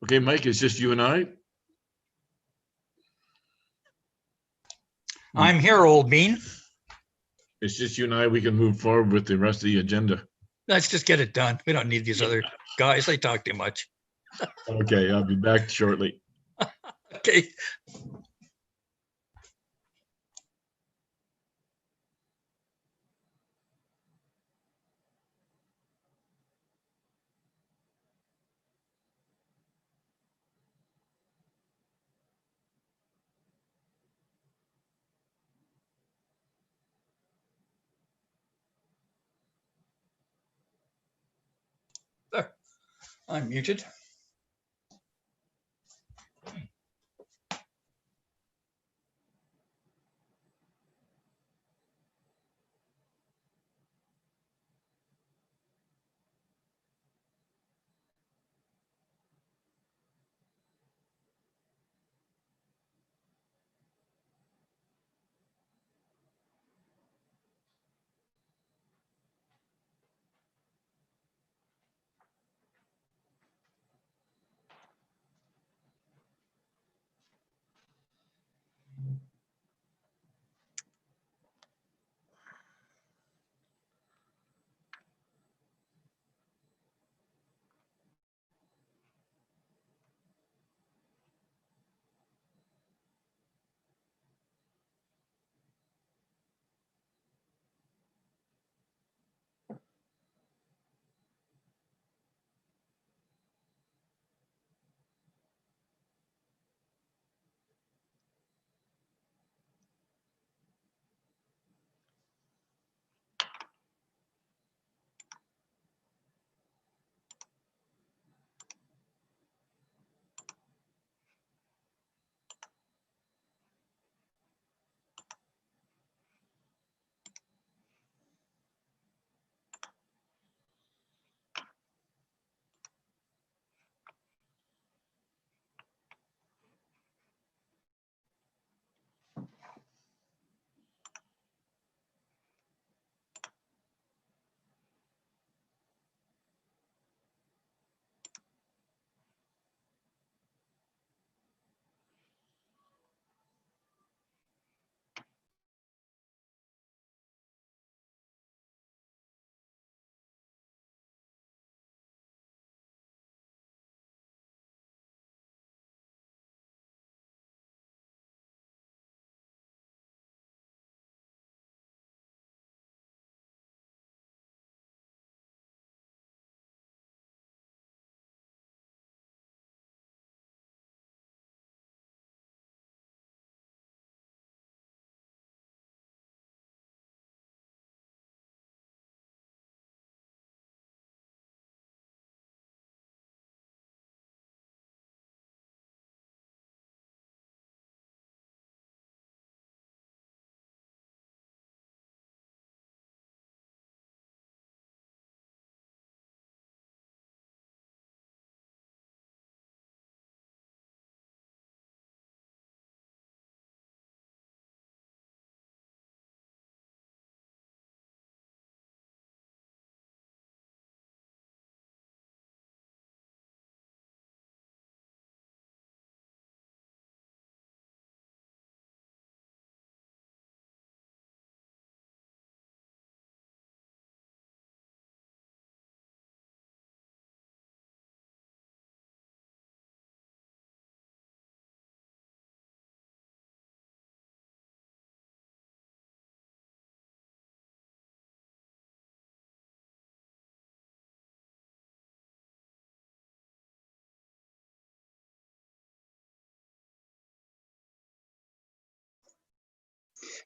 Okay, Mike, it's just you and I. I'm here, old bean. It's just you and I. We can move forward with the rest of the agenda. Let's just get it done. We don't need these other guys. They talk too much. Okay, I'll be back shortly. Okay. There. I'm muted.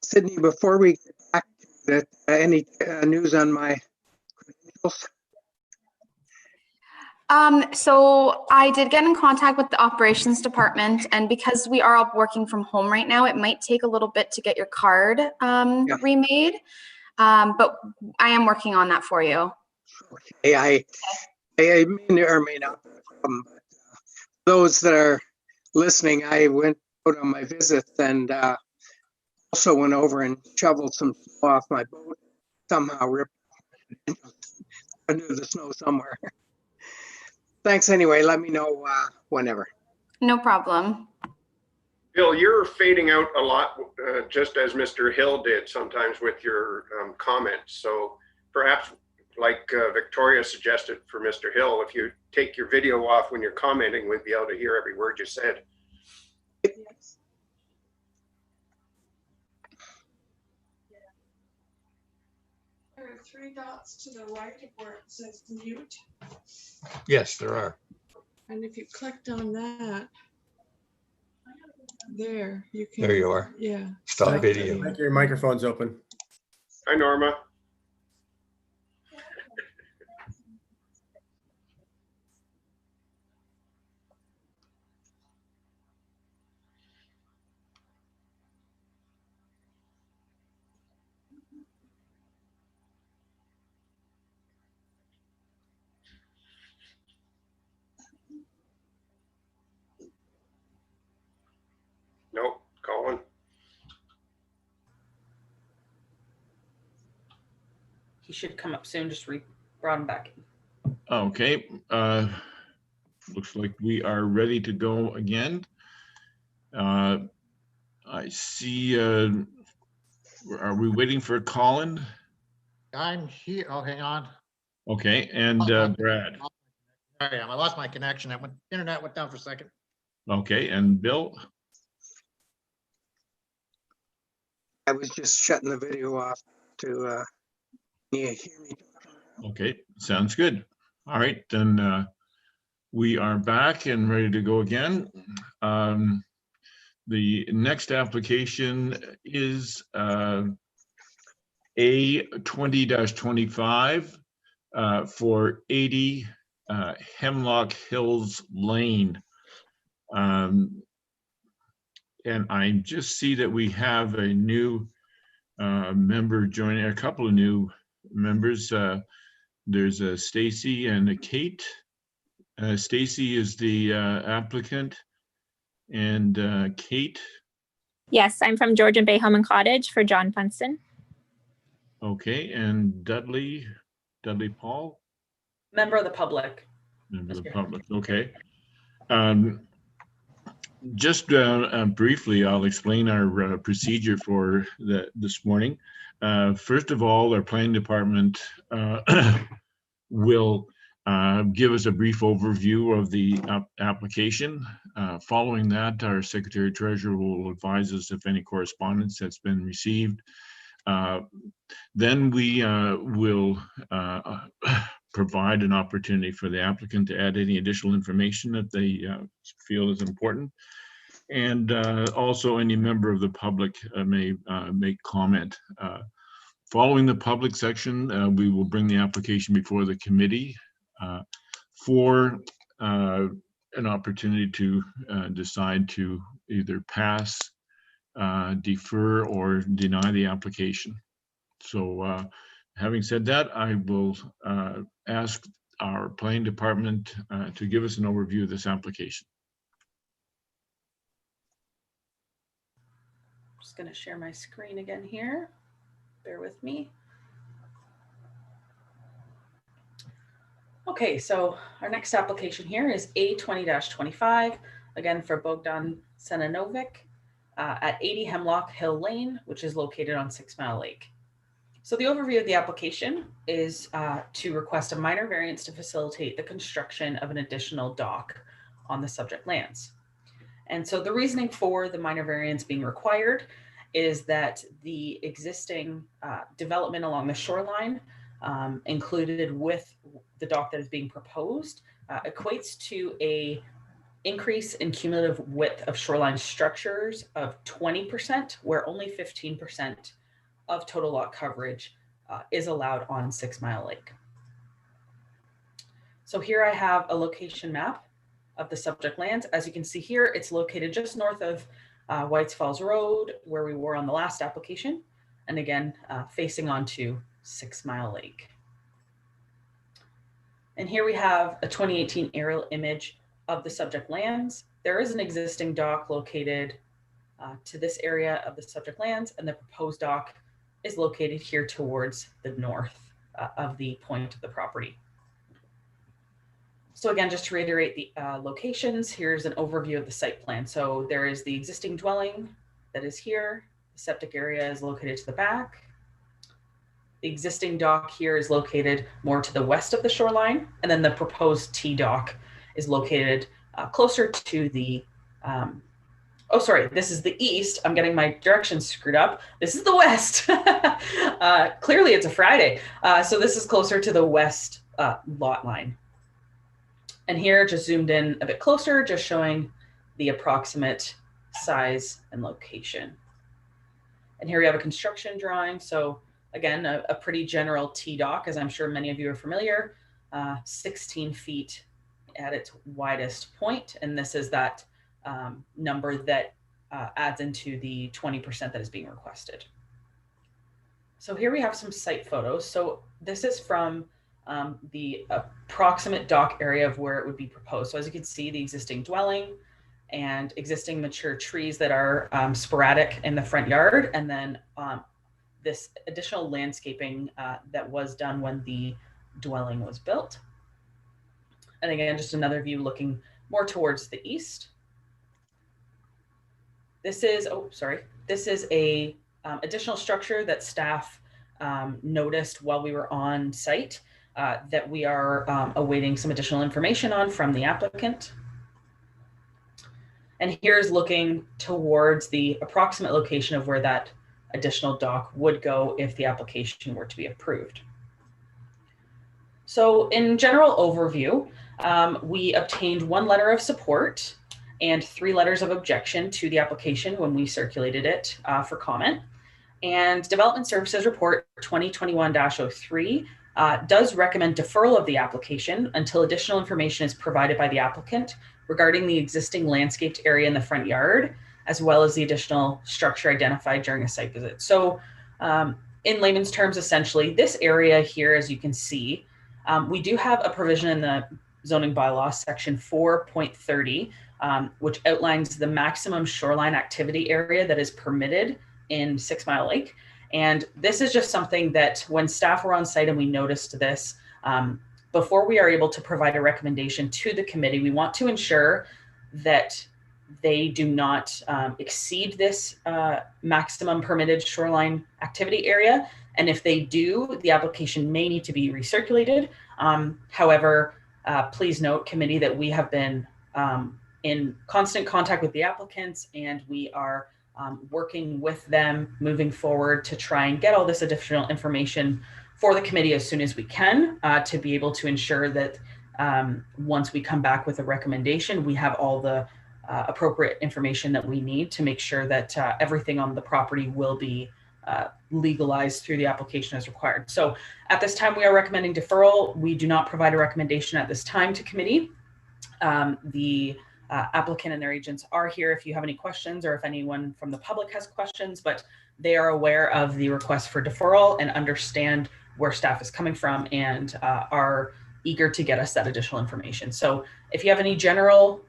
Sydney, before we get back to that, any news on my credentials? So I did get in contact with the operations department, and because we are all working from home right now, it might take a little bit to get your card remade. But I am working on that for you. Okay, I may or may not. Those that are listening, I went out on my visit and also went over and shoveled some snow off my boat. Somehow ripped under the snow somewhere. Thanks anyway. Let me know whenever. No problem. Bill, you're fading out a lot, just as Mr. Hill did sometimes with your comments. So perhaps, like Victoria suggested for Mr. Hill, if you take your video off when you're commenting, we'd be able to hear every word you said. There are 3 dots to the right of where it says mute. Yes, there are. And if you clicked on that, there you can. There you are. Yeah. Stop video. I think your microphone's open. Hi, Norma. Nope, Colin. He should come up soon. Just brought him back in. Okay, looks like we are ready to go again. I see, are we waiting for Colin? I'm here. Oh, hang on. Okay, and Brad. I am. I lost my connection. Internet went down for a second. Okay, and Bill? I was just shutting the video off to hear me. Okay, sounds good. All right, then we are back and ready to go again. The next application is A20-25 for 80 Hemlock Hills Lane. And I just see that we have a new member joining, a couple of new members. There's a Stacy and a Kate. Stacy is the applicant, and Kate. Yes, I'm from Georgian Bay Home and Cottage for John Funston. Okay, and Dudley Paul? Member of the public. Member of the public, okay. Just briefly, I'll explain our procedure for this morning. First of all, our planning department will give us a brief overview of the application. Following that, our Secretary Treasurer will advise us if any correspondence has been received. Then we will provide an opportunity for the applicant to add any additional information that they feel is important. And also any member of the public may make comment. Following the public section, we will bring the application before the committee for an opportunity to decide to either pass, defer, or deny the application. So having said that, I will ask our planning department to give us an overview of this application. Just going to share my screen again here. Bear with me. Okay, so our next application here is A20-25, again for Bogdan Senanovic at 80 Hemlock Hill Lane, which is located on 6 Mile Lake. So the overview of the application is to request a minor variance to facilitate the construction of an additional dock on the subject lands. And so the reasoning for the minor variance being required is that the existing development along the shoreline included with the dock that is being proposed equates to a increase in cumulative width of shoreline structures of 20%, where only 15% of total lot coverage is allowed on 6 Mile Lake. So here I have a location map of the subject lands. As you can see here, it's located just north of Whites Falls Road, where we were on the last application, and again, facing onto 6 Mile Lake. And here we have a 2018 aerial image of the subject lands. There is an existing dock located to this area of the subject lands, and the proposed dock is located here towards the north of the point of the property. So again, just to reiterate the locations, here's an overview of the site plan. So there is the existing dwelling that is here. The septic area is located to the back. The existing dock here is located more to the west of the shoreline. And then the proposed T-dock is located closer to the, oh, sorry, this is the east. I'm getting my directions screwed up. This is the west. Clearly it's a Friday. So this is closer to the west lot line. And here, just zoomed in a bit closer, just showing the approximate size and location. And here we have a construction drawing. So again, a pretty general T-dock, as I'm sure many of you are familiar, 16 feet at its widest point. And this is that number that adds into the 20% that is being requested. So here we have some site photos. So this is from the approximate dock area of where it would be proposed. So as you can see, the existing dwelling and existing mature trees that are sporadic in the front yard, and then this additional landscaping that was done when the dwelling was built. And again, just another view looking more towards the east. This is, oh, sorry, this is a additional structure that staff noticed while we were on site that we are awaiting some additional information on from the applicant. And here's looking towards the approximate location of where that additional dock would go if the application were to be approved. So in general overview, we obtained 1 letter of support and 3 letters of objection to the application when we circulated it for comment. And Development Services Report 2021-03 does recommend deferral of the application until additional information is provided by the applicant regarding the existing landscaped area in the front yard, as well as the additional structure identified during a site visit. So in layman's terms, essentially, this area here, as you can see, we do have a provision in the zoning bylaw, section 4.30, which outlines the maximum shoreline activity area that is permitted in 6 Mile Lake. And this is just something that when staff were on site and we noticed this, before we are able to provide a recommendation to the committee, we want to ensure that they do not exceed this maximum permitted shoreline activity area. And if they do, the application may need to be recirculated. However, please note, committee, that we have been in constant contact with the applicants, and we are working with them moving forward to try and get all this additional information for the committee as soon as we can to be able to ensure that once we come back with a recommendation, we have all the appropriate information that we need to make sure that everything on the property will be legalized through the application as required. So at this time, we are recommending deferral. We do not provide a recommendation at this time to committee. The applicant and their agents are here if you have any questions or if anyone from the public has questions, but they are aware of the request for deferral and understand where staff is coming from and are eager to get us that additional information. So if you have any general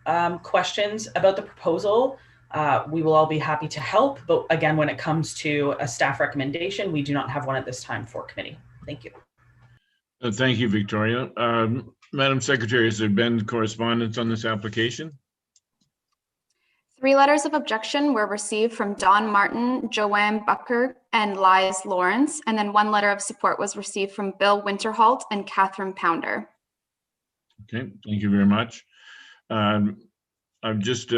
questions about the proposal, we will all be happy to help. But again, when it comes to a staff recommendation, we do not have one at this time for committee. Thank you. Thank you, Victoria. Madam Secretary, has there been correspondence on this application? 3 letters of objection were received from Don Martin, Joanne Bucker, and Liz Lawrence, and then 1 letter of support was received from Bill Winterholt and Catherine Pounder. Okay, thank you very much. I've just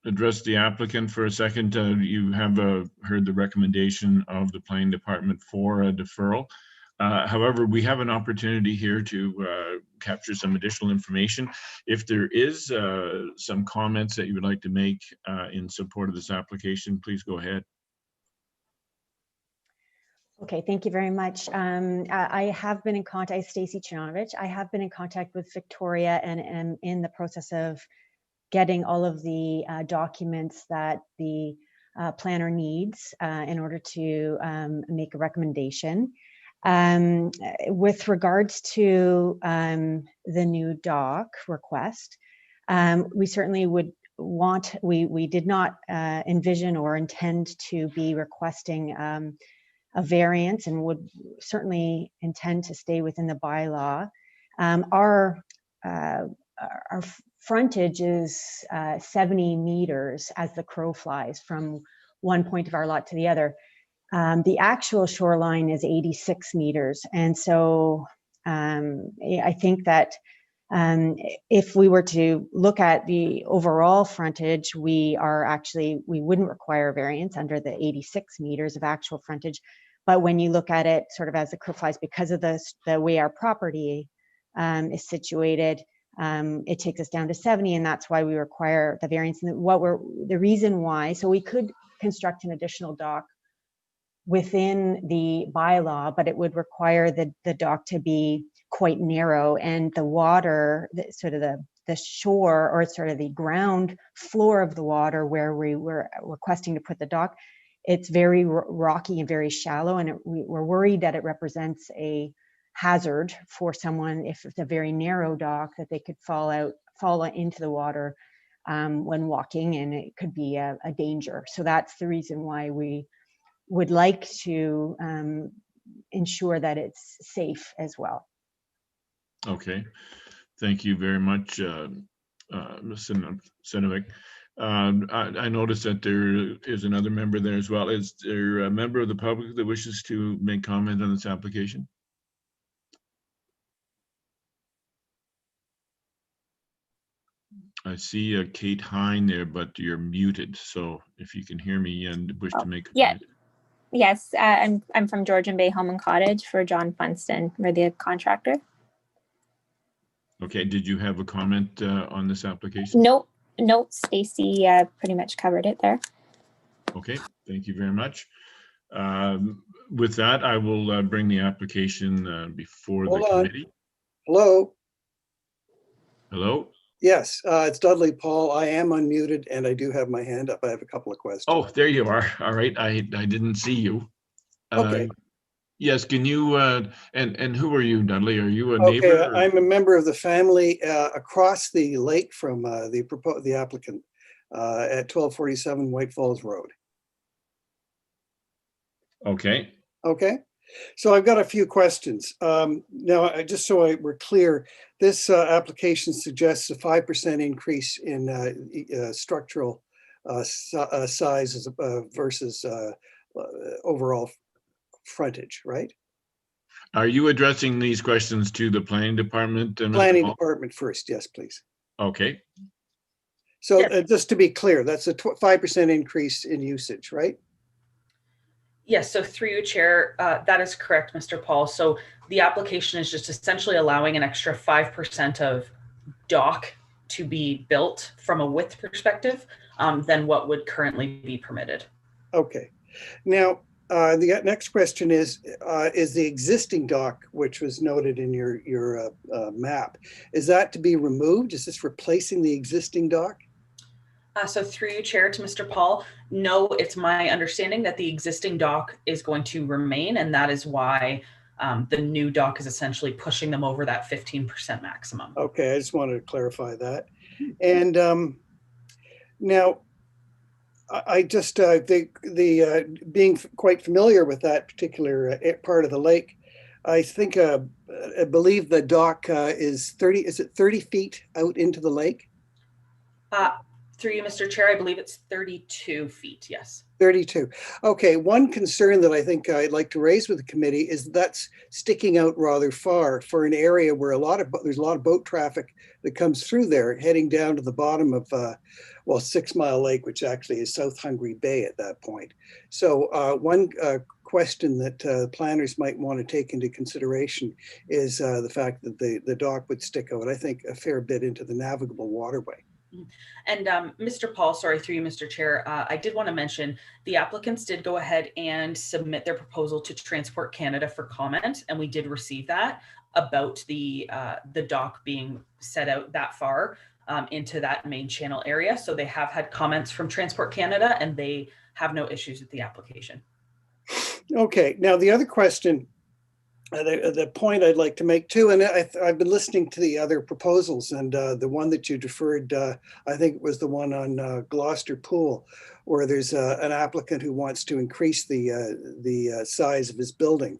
addressed the applicant for a second. You have heard the recommendation of the planning department for a deferral. However, we have an opportunity here to capture some additional information. If there is some comments that you would like to make in support of this application, please go ahead. Okay, thank you very much. I have been in contact, Stacy Chinovich. I have been in contact with Victoria and am in the process of getting all of the documents that the planner needs in order to make a recommendation. With regards to the new dock request, we certainly would want, we did not envision or intend to be requesting a variance and would certainly intend to stay within the bylaw. Our frontage is 70 meters as the crow flies from one point of our lot to the other. The actual shoreline is 86 meters. And so I think that if we were to look at the overall frontage, we wouldn't require a variance under the 86 meters of actual frontage. But when you look at it sort of as the crow flies, because of the way our property is situated, it takes us down to 70, and that's why we require the variance. And the reason why, so we could construct an additional dock within the bylaw, but it would require the dock to be quite narrow, and the water, sort of the shore, or sort of the ground floor of the water where we were requesting to put the dock, it's very rocky and very shallow, and we're worried that it represents a hazard for someone if it's a very narrow dock, that they could fall into the water when walking, and it could be a danger. So that's the reason why we would like to ensure that it's safe as well. Okay, thank you very much, Ms. Sinovic. I noticed that there is another member there as well. Is there a member of the public that wishes to make comment on this application? I see Kate Hine there, but you're muted. So if you can hear me and wish to make a comment. Yes, I'm from Georgian Bay Home and Cottage for John Funston. We're the contractor. Okay, did you have a comment on this application? Nope, Stacy pretty much covered it there. Okay, thank you very much. With that, I will bring the application before the committee. Hello. Hello. Yes, it's Dudley Paul. I am unmuted and I do have my hand up. I have a couple of questions. Oh, there you are. All right. I didn't see you. Okay. Yes, can you, and who are you, Dudley? Are you a neighbor? Okay, I'm a member of the family across the lake from the applicant at 1247 White Falls Road. Okay. Okay. So I've got a few questions. Now, just so we're clear, this application suggests a 5% increase in structural size versus overall frontage, right? Are you addressing these questions to the planning department? Planning department first, yes, please. Okay. So just to be clear, that's a 5% increase in usage, right? Yes, so through you, Chair, that is correct, Mr. Paul. So the application is just essentially allowing an extra 5% of dock to be built from a width perspective than what would currently be permitted. Okay. Now, the next question is the existing dock, which was noted in your map, is that to be removed? Is this replacing the existing dock? So through you, Chair, to Mr. Paul, no, it's my understanding that the existing dock is going to remain, and that is why the new dock is essentially pushing them over that 15% maximum. Okay, I just wanted to clarify that. And now, I just being quite familiar with that particular part of the lake, I think I believe the dock is 30 feet out into the lake? Through you, Mr. Chair, I believe it's 32 feet, yes. 32. Okay, one concern that I think I'd like to raise with the committee is that's sticking out rather far for an area where there's a lot of boat traffic that comes through there, heading down to the bottom of, 6 Mile Lake, which actually is South Hungary Bay at that point. So one question that planners might want to take into consideration is the fact that the dock would stick out, I think, a fair bit into the navigable waterway. And Mr. Paul, sorry, through you, Mr. Chair, I did want to mention the applicants did go ahead and submit their proposal to Transport Canada for comment, and we did receive that about the dock being set out that far into that main channel area. So they have had comments from Transport Canada, and they have no issues with the application. Okay, now the other question, the point I'd like to make too, and I've been listening to the other proposals, and the one that you deferred, I think it was the one on Gloucester Pool, where there's an applicant who wants to increase the size of his building.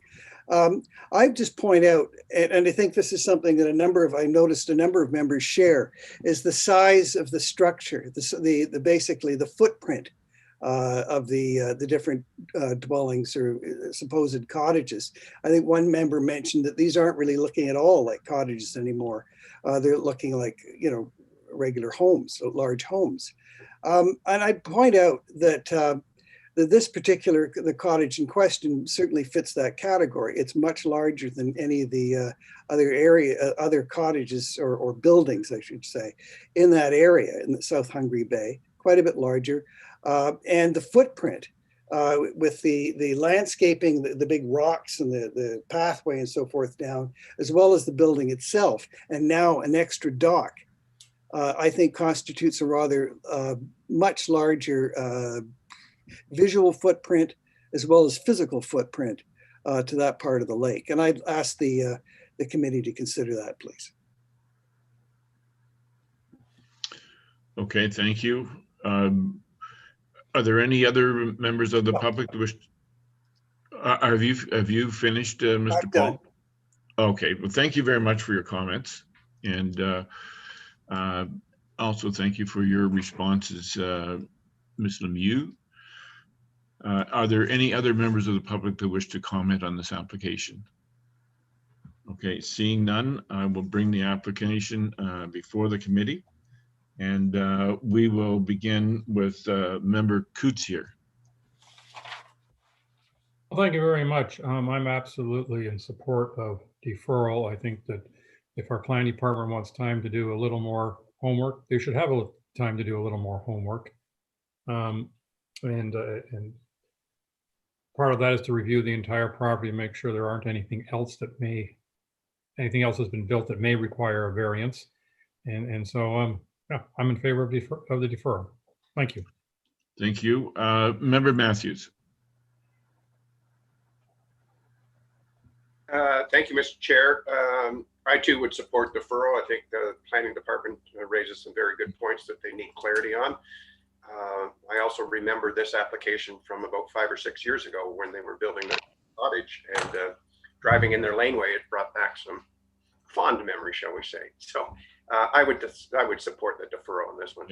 I just point out, and I think this is something that I noticed a number of members share, is the size of the structure, basically the footprint of the different dwellings or supposed cottages. I think one member mentioned that these aren't really looking at all like cottages anymore. They're looking like, regular homes, so large homes. And I point out that this particular, the cottage in question certainly fits that category. It's much larger than any of the other cottages or buildings, I should say, in that area in the South Hungary Bay, quite a bit larger. And the footprint with the landscaping, the big rocks and the pathway and so forth down, as well as the building itself, and now an extra dock, I think constitutes a rather much larger visual footprint as well as physical footprint to that part of the lake. And I'd ask the committee to consider that, please. Okay, thank you. Are there any other members of the public that wish? Have you finished, Mr. Paul? Okay, well, thank you very much for your comments, and also thank you for your responses, Ms. Lemieux. Are there any other members of the public that wish to comment on this application? Okay, seeing none, I will bring the application before the committee. And we will begin with Member Coots here. Well, thank you very much. I'm absolutely in support of deferral. I think that if our planning department wants time to do a little more homework, they should have a time to do a little more homework. And part of that is to review the entire property and make sure there aren't anything else has been built that may require a variance. And so yeah, I'm in favor of the deferral. Thank you. Thank you. Member Matthews. Thank you, Mr. Chair. I too would support deferral. I think the planning department raises some very good points that they need clarity on. I also remember this application from about 5 or 6 years ago when they were building their cottage, and driving in their laneway, it brought back some fond memory, shall we say. So I would support the deferral on this one.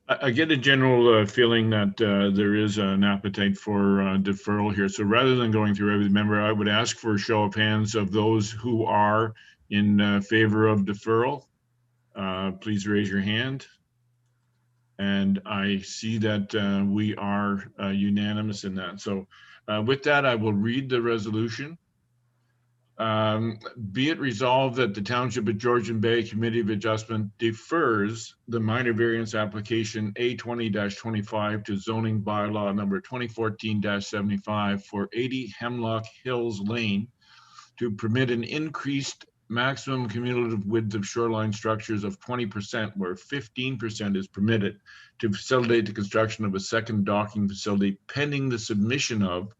I get a general feeling that there is an appetite for deferral here. So rather than going through every member, I would ask for a show of hands of those who are in favor of deferral. Please raise your hand. And I see that we are unanimous in that. So with that, I will read the resolution. Be it resolved that the Township of Georgian Bay Committee of Adjustment defers the minor variance application A20-25 to zoning bylaw number 2014-75 for 80 Hemlock Hills Lane to permit an increased maximum cumulative width of shoreline structures of 20%, where 15% is permitted, to facilitate the construction of a second docking facility pending the submission of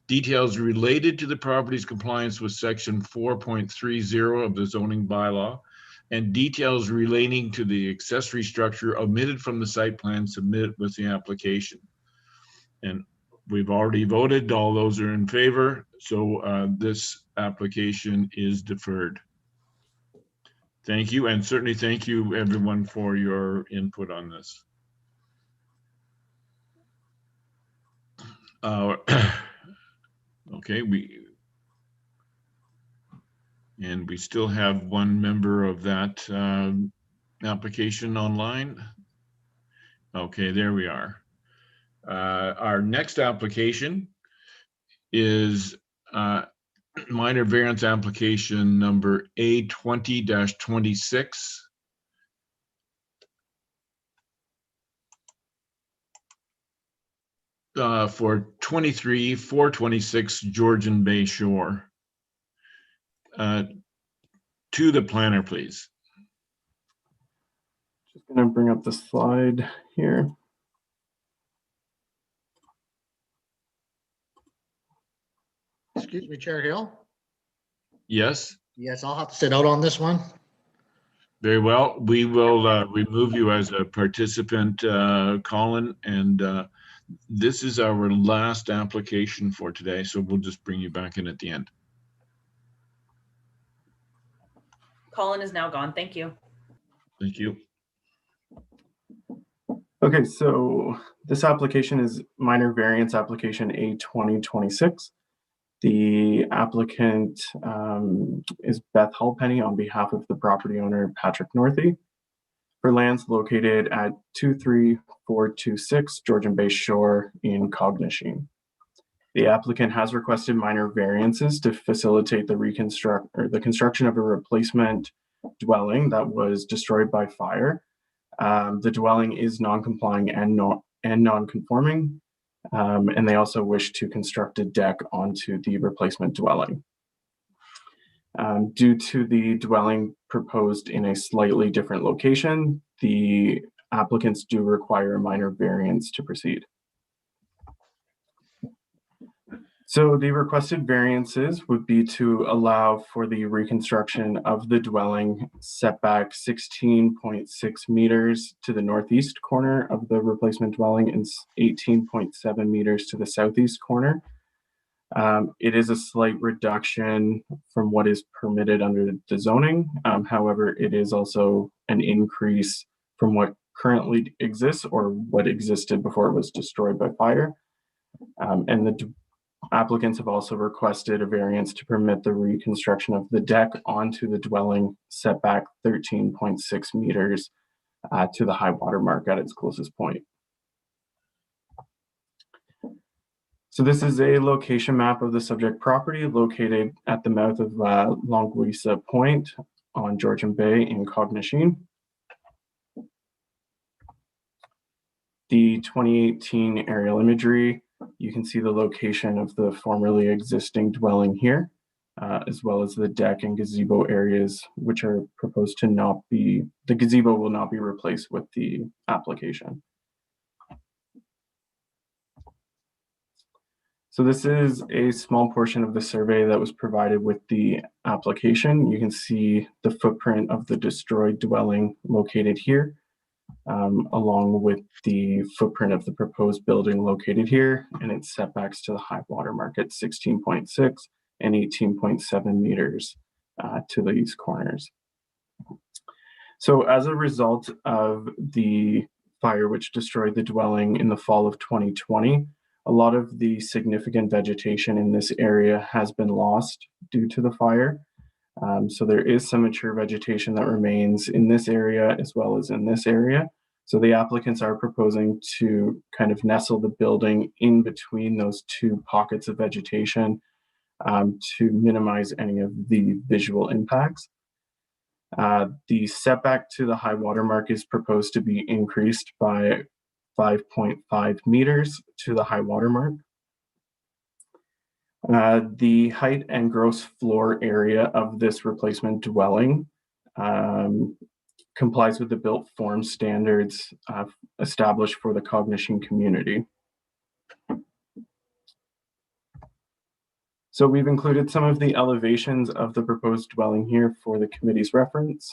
details related to the property's compliance with section 4.30 of the zoning bylaw and details relating to the accessory structure omitted from the site plan submitted with the application. And we've already voted. All those are in favor. So this application is deferred. Thank you. And certainly thank you everyone for your input on this. Okay, we still have one member of that application online. Okay, there we are. Our next application is minor variance application number A20-26. For 426 Georgian Bay Shore. To the planner, please. Just going to bring up the slide here. Excuse me, Chair Hill? Yes. Yes, I'll have to sit out on this one. Very well. We will remove you as a participant, Colin, and this is our last application for today, so we'll just bring you back in at the end. Colin is now gone. Thank you. Thank you. Okay, so this application is minor variance application A2026. The applicant is Beth Halpenny on behalf of the property owner, Patrick Northey, for lands located at 23426 Georgian Bay Shore in Cognisheen. The applicant has requested minor variances to facilitate the construction of a replacement dwelling that was destroyed by fire. The dwelling is non-complying and non-conforming, and they also wish to construct a deck onto the replacement dwelling. Due to the dwelling proposed in a slightly different location, the applicants do require a minor variance to proceed. So the requested variances would be to allow for the reconstruction of the dwelling setback 16.6 meters to the northeast corner of the replacement dwelling and 18.7 meters to the southeast corner. It is a slight reduction from what is permitted under the zoning. However, it is also an increase from what currently exists or what existed before it was destroyed by fire. And the applicants have also requested a variance to permit the reconstruction of the deck onto the dwelling setback 13.6 meters to the high water mark at its closest point. So this is a location map of the subject property located at the mouth of Longuisa Point on Georgian Bay in Cognisheen. The 2018 aerial imagery, you can see the location of the formerly existing dwelling here, as well as the deck and gazebo areas, which are proposed to not be, the gazebo will not be replaced with the application. So this is a small portion of the survey that was provided with the application. You can see the footprint of the destroyed dwelling located here, along with the footprint of the proposed building located here, and its setbacks to the high water mark at 16.6 and 18.7 meters to these corners. So as a result of the fire which destroyed the dwelling in the fall of 2020, a lot of the significant vegetation in this area has been lost due to the fire. So there is some mature vegetation that remains in this area as well as in this area. So the applicants are proposing to kind of nestle the building in between those two pockets of vegetation to minimize any of the visual impacts. The setback to the high water mark is proposed to be increased by 5.5 meters to the high water mark. The height and gross floor area of this replacement dwelling complies with the built form standards established for the Cognisheen community. So we've included some of the elevations of the proposed dwelling here for the committee's reference.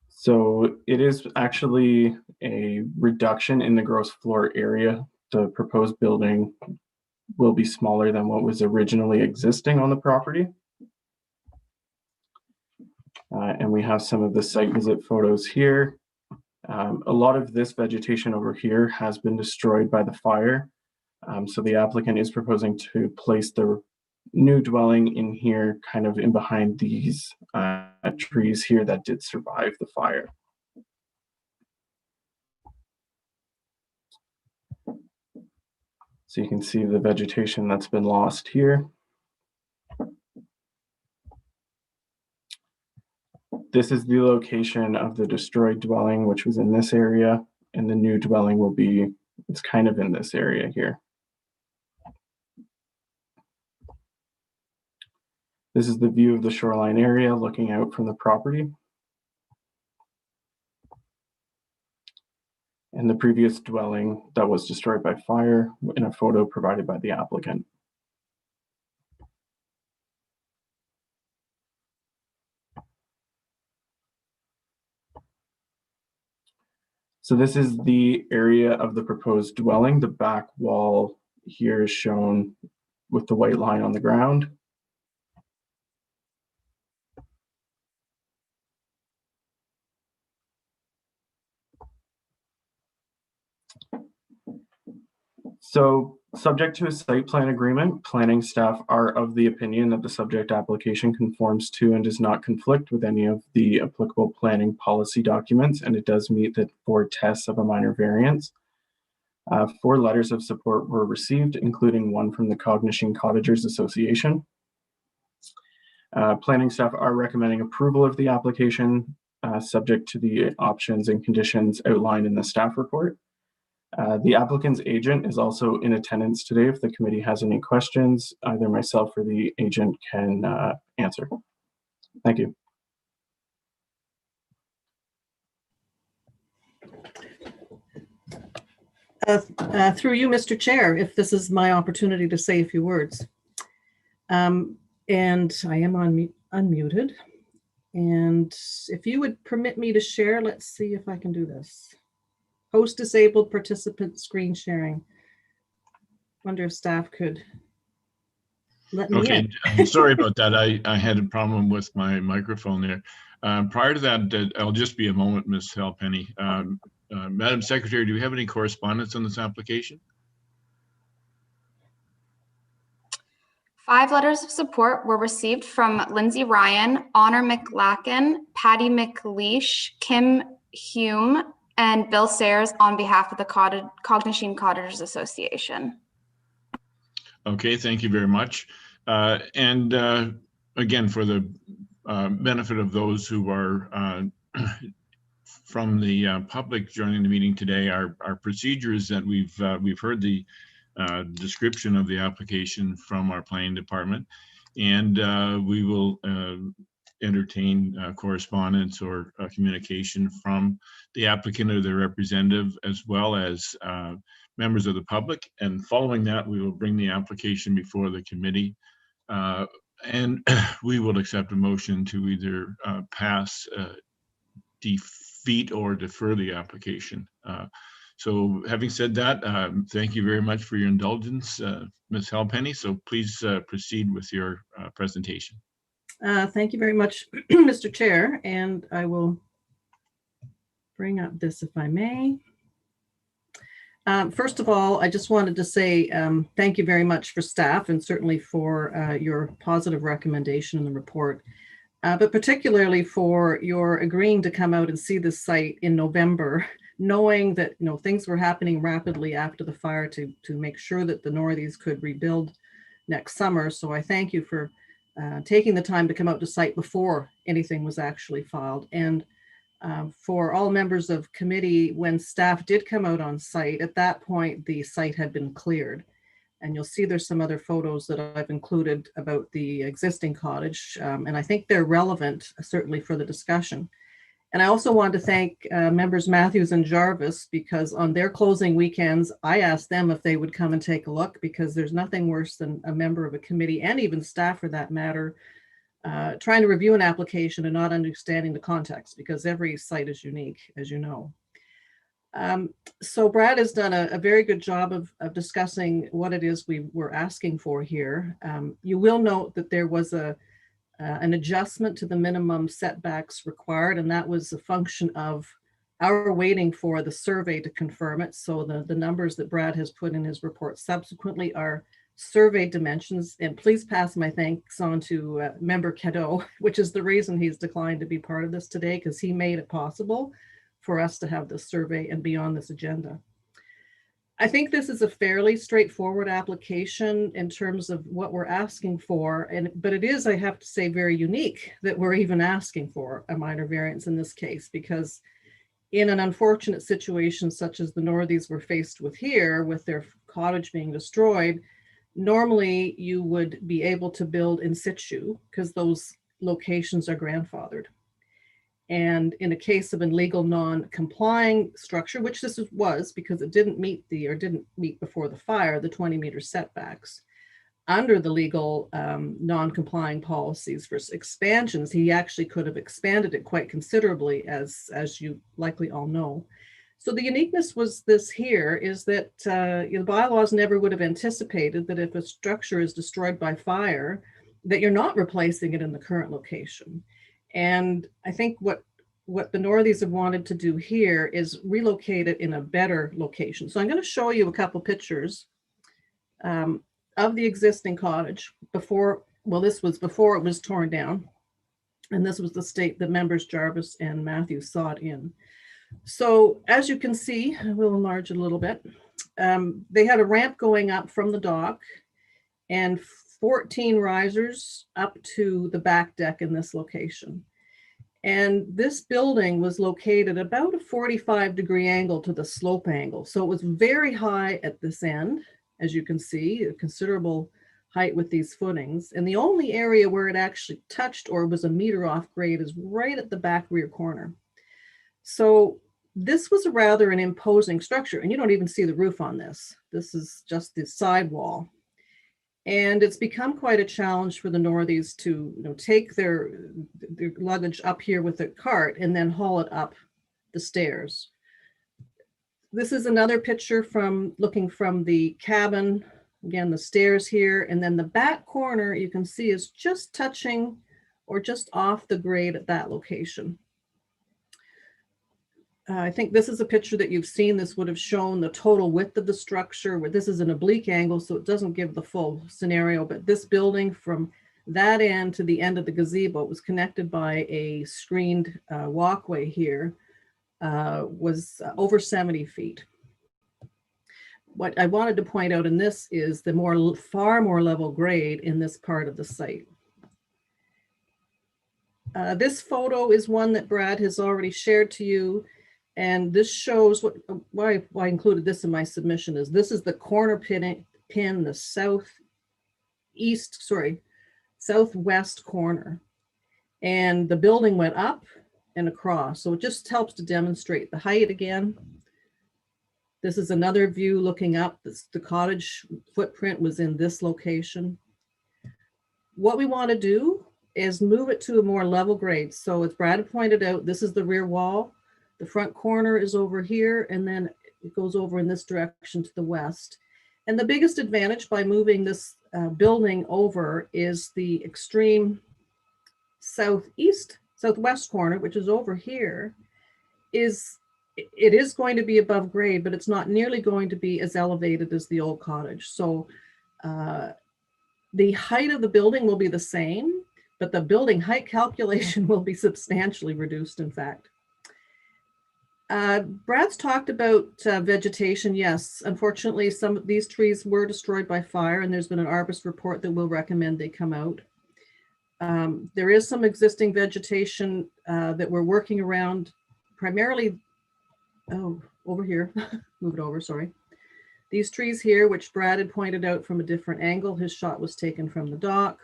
So it is actually a reduction in the gross floor area. The proposed building will be smaller than what was originally existing on the property. And we have some of the site visit photos here. A lot of this vegetation over here has been destroyed by the fire. So the applicant is proposing to place the new dwelling in here, kind of in behind these trees here that did survive the fire. So you can see the vegetation that's been lost here. This is the location of the destroyed dwelling, which was in this area, and the new dwelling will be, it's kind of in this area here. This is the view of the shoreline area looking out from the property. And the previous dwelling that was destroyed by fire in a photo provided by the applicant. So this is the area of the proposed dwelling. The back wall here is shown with the white line on the ground. So, subject to a site plan agreement, planning staff are of the opinion that the subject application conforms to and does not conflict with any of the applicable planning policy documents, and it does meet the 4 tests of a minor variance. 4 letters of support were received, including one from the Cognishing Cottagers Association. Planning staff are recommending approval of the application, subject to the options and conditions outlined in the staff report. The applicant's agent is also in attendance today. If the committee has any questions, either myself or the agent can answer. Thank you. Through you, Mr. Chair, if this is my opportunity to say a few words. And I am unmuted. And if you would permit me to share, let's see if I can do this. Host disabled participant screen sharing. Wonder if staff could let me in. Okay, sorry about that. I had a problem with my microphone there. Prior to that, I'll just be a moment, Ms. Halpenny. Madam Secretary, do we have any correspondence on this application? 5 letters of support were received from Lindsay Ryan, Honor McLacken, Patty McLeish, Kim Hume, and Bill Sayers on behalf of the Cognishing Cottagers Association. Okay, thank you very much. And again, for the benefit of those who are from the public joining the meeting today, our procedure is that we've heard the description of the application from our planning department, and we will entertain correspondence or communication from the applicant or their representative, as well as members of the public. And following that, we will bring the application before the committee, and we will accept a motion to either pass, defeat, or defer the application. So having said that, thank you very much for your indulgence, Ms. Halpenny. So please proceed with your presentation. Thank you very much, Mr. Chair, and I will bring up this if I may. First of all, I just wanted to say thank you very much for staff and certainly for your positive recommendation in the report, but particularly for your agreeing to come out and see this site in November, knowing that things were happening rapidly after the fire to make sure that the Northies could rebuild next summer. So I thank you for taking the time to come out to site before anything was actually filed. And for all members of committee, when staff did come out on site, at that point, the site had been cleared. And you'll see there's some other photos that I've included about the existing cottage. And I think they're relevant, certainly for the discussion. And I also want to thank members Matthews and Jarvis, because on their closing weekends, I asked them if they would come and take a look, because there's nothing worse than a member of a committee, and even staff for that matter, trying to review an application and not understanding the context, because every site is unique, as you know. So Brad has done a very good job of discussing what it is we were asking for here. You will note that there was an adjustment to the minimum setbacks required, and that was a function of our waiting for the survey to confirm it. So the numbers that Brad has put in his report subsequently are survey dimensions. And please pass my thanks on to member Cadeau, which is the reason he's declined to be part of this today, because he made it possible for us to have this survey and be on this agenda. I think this is a fairly straightforward application in terms of what we're asking for, but it is, I have to say, very unique that we're even asking for a minor variance in this case, because in an unfortunate situation such as the Northies were faced with here, with their cottage being destroyed, normally you would be able to build in situ because those locations are grandfathered. And in a case of illegal non-complying structure, which this was because it didn't meet before the fire, the 20-meter setbacks, under the legal non-complying policies for expansions, he actually could have expanded it quite considerably, as you likely all know. So the uniqueness was this here is that the bylaws never would have anticipated that if a structure is destroyed by fire, that you're not replacing it in the current location. And I think what the Northies have wanted to do here is relocate it in a better location. So I'm going to show you a couple pictures of the existing cottage before, well, this was before it was torn down. And this was the state that members Jarvis and Matthews saw it in. So as you can see, we'll enlarge it a little bit. They had a ramp going up from the dock and 14 risers up to the back deck in this location. And this building was located about a 45-degree angle to the slope angle. So it was very high at this end, as you can see, a considerable height with these footings. And the only area where it actually touched or was a meter off grade is right at the back rear corner. So this was rather an imposing structure, and you don't even see the roof on this. This is just the sidewall. And it's become quite a challenge for the Northies to take their luggage up here with a cart and then haul it up the stairs. This is another picture from looking from the cabin. Again, the stairs here, and then the back corner you can see is just touching or just off the grade at that location. I think this is a picture that you've seen. This would have shown the total width of the structure, where this is an oblique angle, so it doesn't give the full scenario, but this building from that end to the end of the gazebo was connected by a screened walkway here, was over 70 feet. What I wanted to point out in this is the far more level grade in this part of the site. This photo is one that Brad has already shared to you. And this shows why I included this in my submission is this is the corner pin, the southwest corner. And the building went up and across. So it just helps to demonstrate the height again. This is another view looking up. The cottage footprint was in this location. What we want to do is move it to a more level grade. So as Brad pointed out, this is the rear wall. The front corner is over here, and then it goes over in this direction to the west. And the biggest advantage by moving this over is the extreme southwest corner, which is over here, it is going to be above grade, but it's not nearly going to be as elevated as the old cottage. So the height of the building will be the same, but the building height calculation will be substantially reduced, in fact. Brad's talked about vegetation. Yes, unfortunately, some of these trees were destroyed by fire, and there's been an arborist report that will recommend they come out. There is some existing vegetation that we're working around, primarily, over here, move it over, sorry. These trees here, which Brad had pointed out from a different angle, his shot was taken from the dock.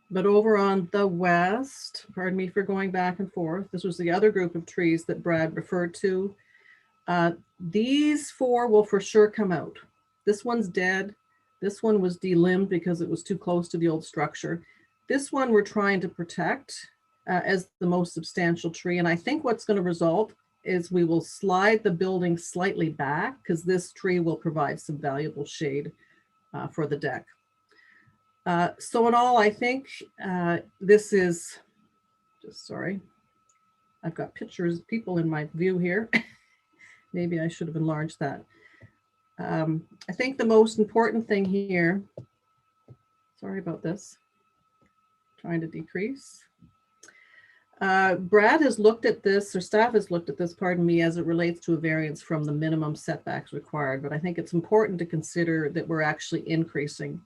But over on the west, pardon me for going back and forth, this was the other group of trees that Brad referred to. These four will for sure come out. This one's dead. This one was delimbed because it was too close to the old structure. This one we're trying to protect as the most substantial tree. And I think what's going to result is we will slide the building slightly back because this tree will provide some valuable shade for the deck. So in all, I think this is, sorry, I've got pictures, people in my view here. Maybe I should have enlarged that. I think the most important thing here, sorry about this, trying to decrease. Brad has looked at this, or staff has looked at this, pardon me, as it relates to a variance from the minimum setbacks required. But I think it's important to consider that we're actually increasing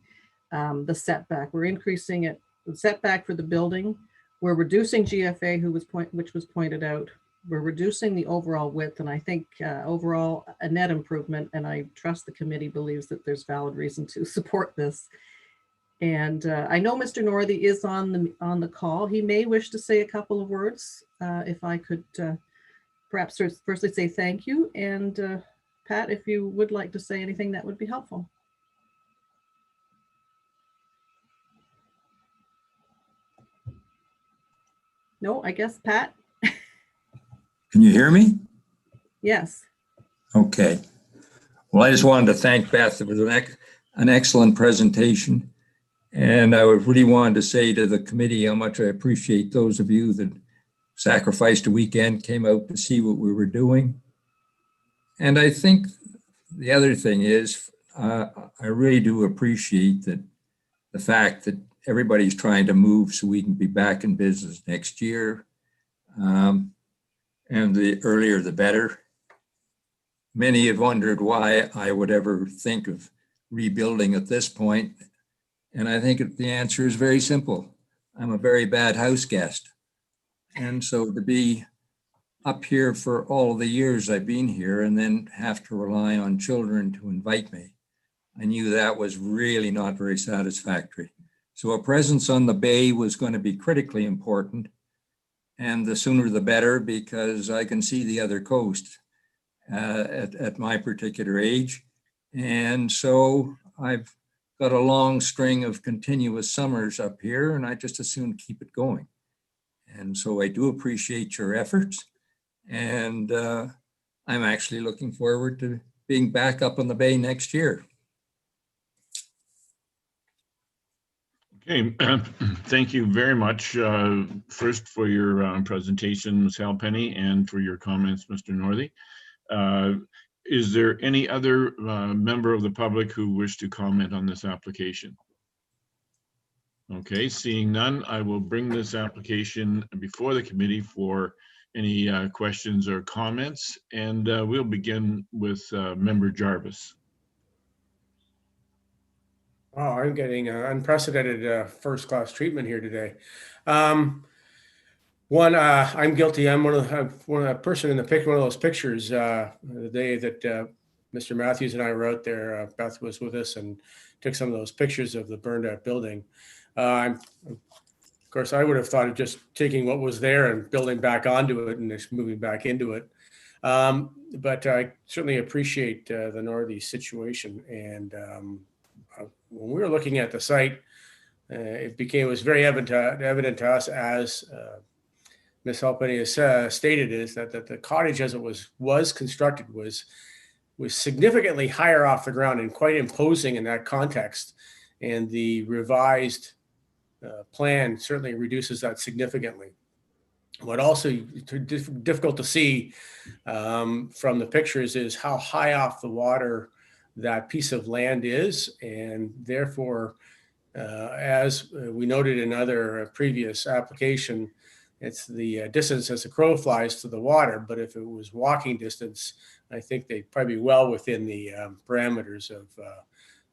the setback. We're increasing it, the setback for the building. We're reducing GFA, which was pointed out. We're reducing the overall width, and I think overall a net improvement. And I trust the committee believes that there's valid reason to support this. And I know Mr. Northey is on the call. He may wish to say a couple of words. If I could perhaps firstly say thank you. And Pat, if you would like to say anything, that would be helpful. No, I guess Pat. Can you hear me? Yes. Okay. Well, I just wanted to thank Beth. It was an excellent presentation. And I really wanted to say to the committee how much I appreciate those of you that sacrificed a weekend, came out to see what we were doing. And I think the other thing is, I really do appreciate that the fact that everybody's trying to move so we can be back in business next year. And the earlier, the better. Many have wondered why I would ever think of rebuilding at this point. And I think the answer is very simple. I'm a very bad house guest. And so to be up here for all the years I've been here and then have to rely on children to invite me, I knew that was really not very satisfactory. So a presence on the bay was going to be critically important. And the sooner the better, because I can see the other coast at my particular age. And so I've got a long string of continuous summers up here, and I just as soon keep it going. And so I do appreciate your efforts. And I'm actually looking forward to being back up on the bay next year. Okay, thank you very much. First for your presentation, Ms. Halpenny, and for your comments, Mr. Northey. Is there any other member of the public who wish to comment on this application? Okay, seeing none, I will bring this application before the committee for any questions or comments, and we'll begin with Member Jarvis. Wow, I'm getting unprecedented first-class treatment here today. I'm guilty. I'm one of the person in one of those pictures. The day that Mr. Matthews and I were out there, Beth was with us and took some of those pictures of the burned-out building. Of course, I would have thought of just taking what was there and building back onto it and just moving back into it. But I certainly appreciate the Northey situation. And when we were looking at the site, it was very evident to us, as Ms. Halpenny has stated, is that the cottage as it was constructed was significantly higher off the ground and quite imposing in that context. And the revised plan certainly reduces that significantly. What also difficult to see from the pictures is how high off the water that piece of land is. And therefore, as we noted in other previous application, it's the distance as the crow flies to the water. But if it was walking distance, I think they'd probably be well within the parameters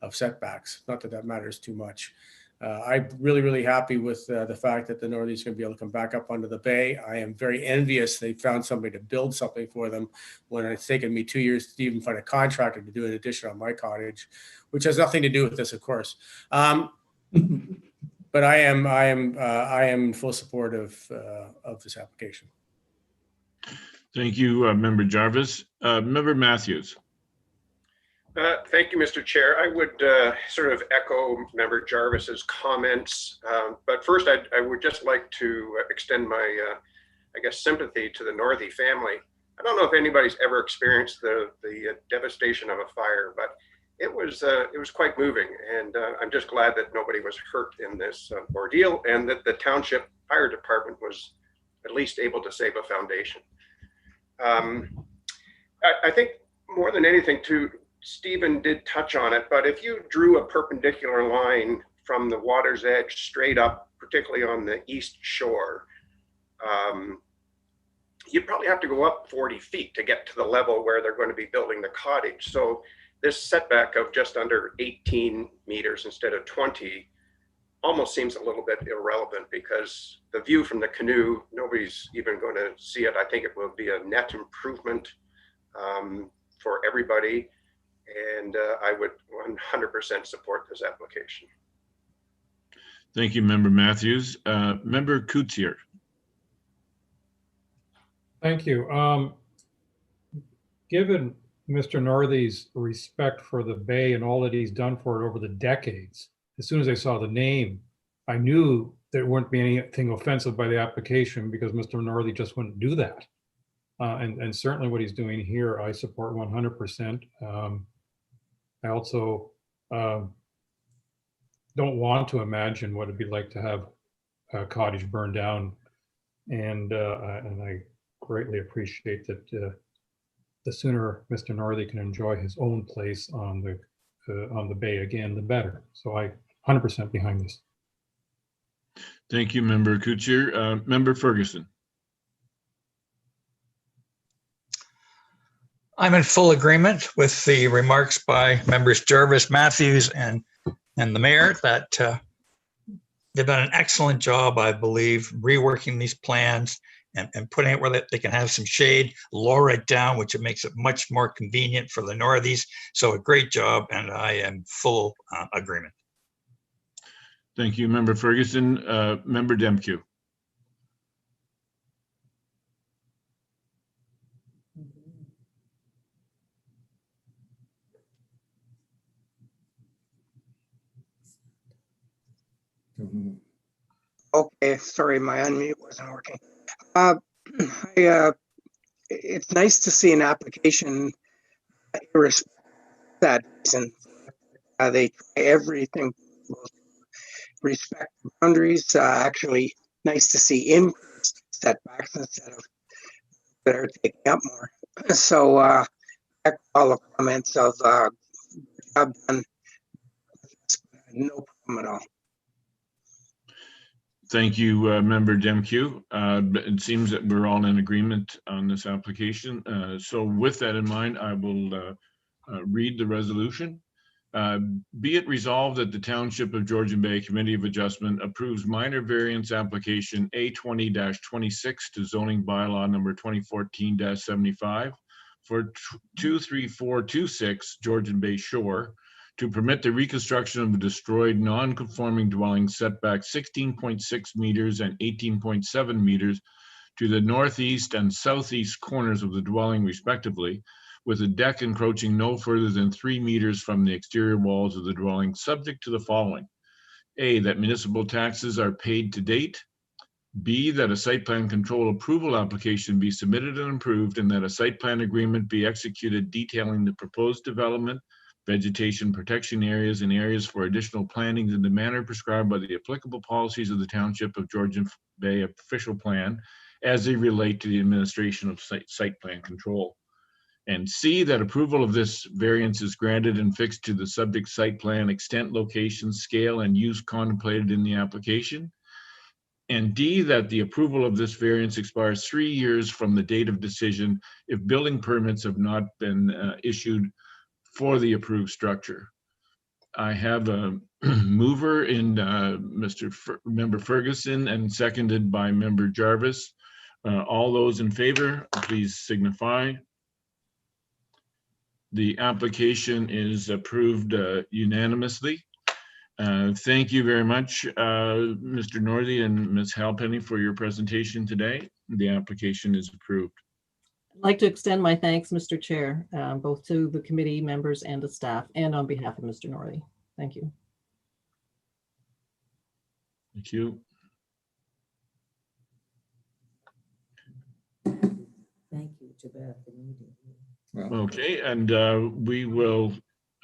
of setbacks. Not that that matters too much. I'm really happy with the fact that the Northey's going to be able to come back up onto the bay. I am very envious they found somebody to build something for them when it's taken me 2 years to even find a contractor to do an addition on my cottage, which has nothing to do with this, of course. But I am in full support of this application. Thank you, Member Jarvis. Member Matthews. Thank you, Mr. Chair. I would sort of echo Member Jarvis's comments, but first I would just like to extend my, I guess, sympathy to the Northey family. I don't know if anybody's ever experienced the devastation of a fire, but it was quite moving, and I'm just glad that nobody was hurt in this ordeal, and that the township fire department was at least able to save a foundation. I think more than anything, too, Stephen did touch on it, but if you drew a perpendicular line from the water's edge straight up, particularly on the east shore, you'd probably have to go up 40 feet to get to the level where they're going to be building the cottage. So this setback of just under 18 meters instead of 20 almost seems a little bit irrelevant, because the view from the canoe, nobody's even going to see it. I think it will be a net improvement for everybody. And I would 100% support this application. Thank you, Member Matthews. Member Coutier. Thank you. Given Mr. Northy's respect for the Bay and all that he's done for it over the decades, as soon as I saw the name, I knew there wouldn't be anything offensive by the application, because Mr. Northy just wouldn't do that. And certainly what he's doing here, I support 100%. I also don't want to imagine what it'd be like to have a cottage burned down. And I greatly appreciate that the sooner Mr. Northy can enjoy his own place on the Bay again, the better. So I 100% behind this. Thank you, Member Coutier. Member Ferguson. I'm in full agreement with the remarks by members Jarvis, Matthews, and the mayor that they've done an excellent job, I believe, reworking these plans and putting it where they can have some shade, lower it down, which it makes it much more convenient for the Northies. So a great job, and I am full agreement. Thank you, Member Ferguson. Member Demkew. Okay, sorry, my unmute wasn't working. It's nice to see an application that reason. They try everything, respect boundaries. Actually, nice to see increased setbacks instead of that are taking up more. So, all the comments of job done, no problem at all. Thank you, Member Demkew. It seems that we're all in agreement on this application. So with that in mind, I will read the resolution. Be it resolved that the Township of Georgian Bay Committee of Adjustment approves minor variance application A20-26 to zoning bylaw number 2014-75 for 23426 Georgian Bay Shore to permit the reconstruction of a destroyed non-conforming dwelling setback 16.6 meters and 18.7 meters to the northeast and southeast corners of the dwelling respectively, with a deck encroaching no further than 3 meters from the exterior walls of the dwelling, subject to the following. A, that municipal taxes are paid to date. B, that a site plan control approval application be submitted and approved, and that a site plan agreement be executed detailing the proposed development, vegetation protection areas, and areas for additional plantings in the manner prescribed by the applicable policies of the Township of Georgian Bay official plan as they relate to the administration of site plan control. And C, that approval of this variance is granted and fixed to the subject site plan extent, location, scale, and use contemplated in the application. And D, that the approval of this variance expires 3 years from the date of decision if building permits have not been issued for the approved structure. I have a mover in Member Ferguson and seconded by Member Jarvis. All those in favor, please signify. The application is approved unanimously. Thank you very much, Mr. Northy and Ms. Halpenny, for your presentation today. The application is approved. I'd like to extend my thanks, Mr. Chair, both to the committee members and the staff, and on behalf of Mr. Northy. Thank you. Thank you. Thank you to Beth and Edie. Okay, and we will,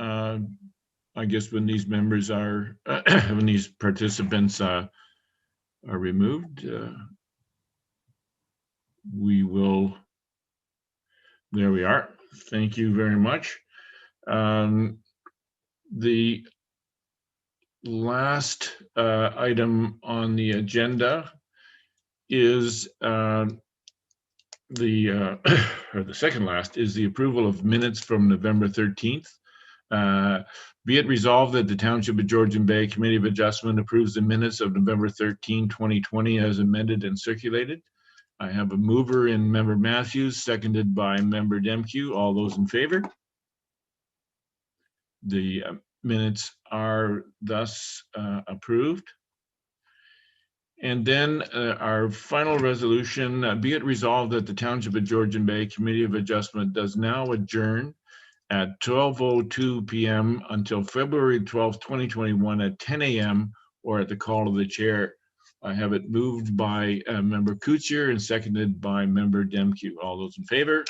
I guess when these members are, when these participants are removed, we will, there we are. Thank you very much. The last item on the agenda is the or the second last is the approval of minutes from November 13th. Be it resolved that the Township of Georgian Bay Committee of Adjustment approves the minutes of November 13, 2020 as amended and circulated. I have a mover in Member Matthews, seconded by Member Demke. All those in favor? The minutes are thus approved. And then our final resolution, be it resolved that the Township of Georgian Bay Committee of Adjustment does now adjourn at 12:02 p.m. until February 12th, 2021 at 10 a.m. or at the call of the chair. I have it moved by Member Kuchar and seconded by Member Demke. All those in favor?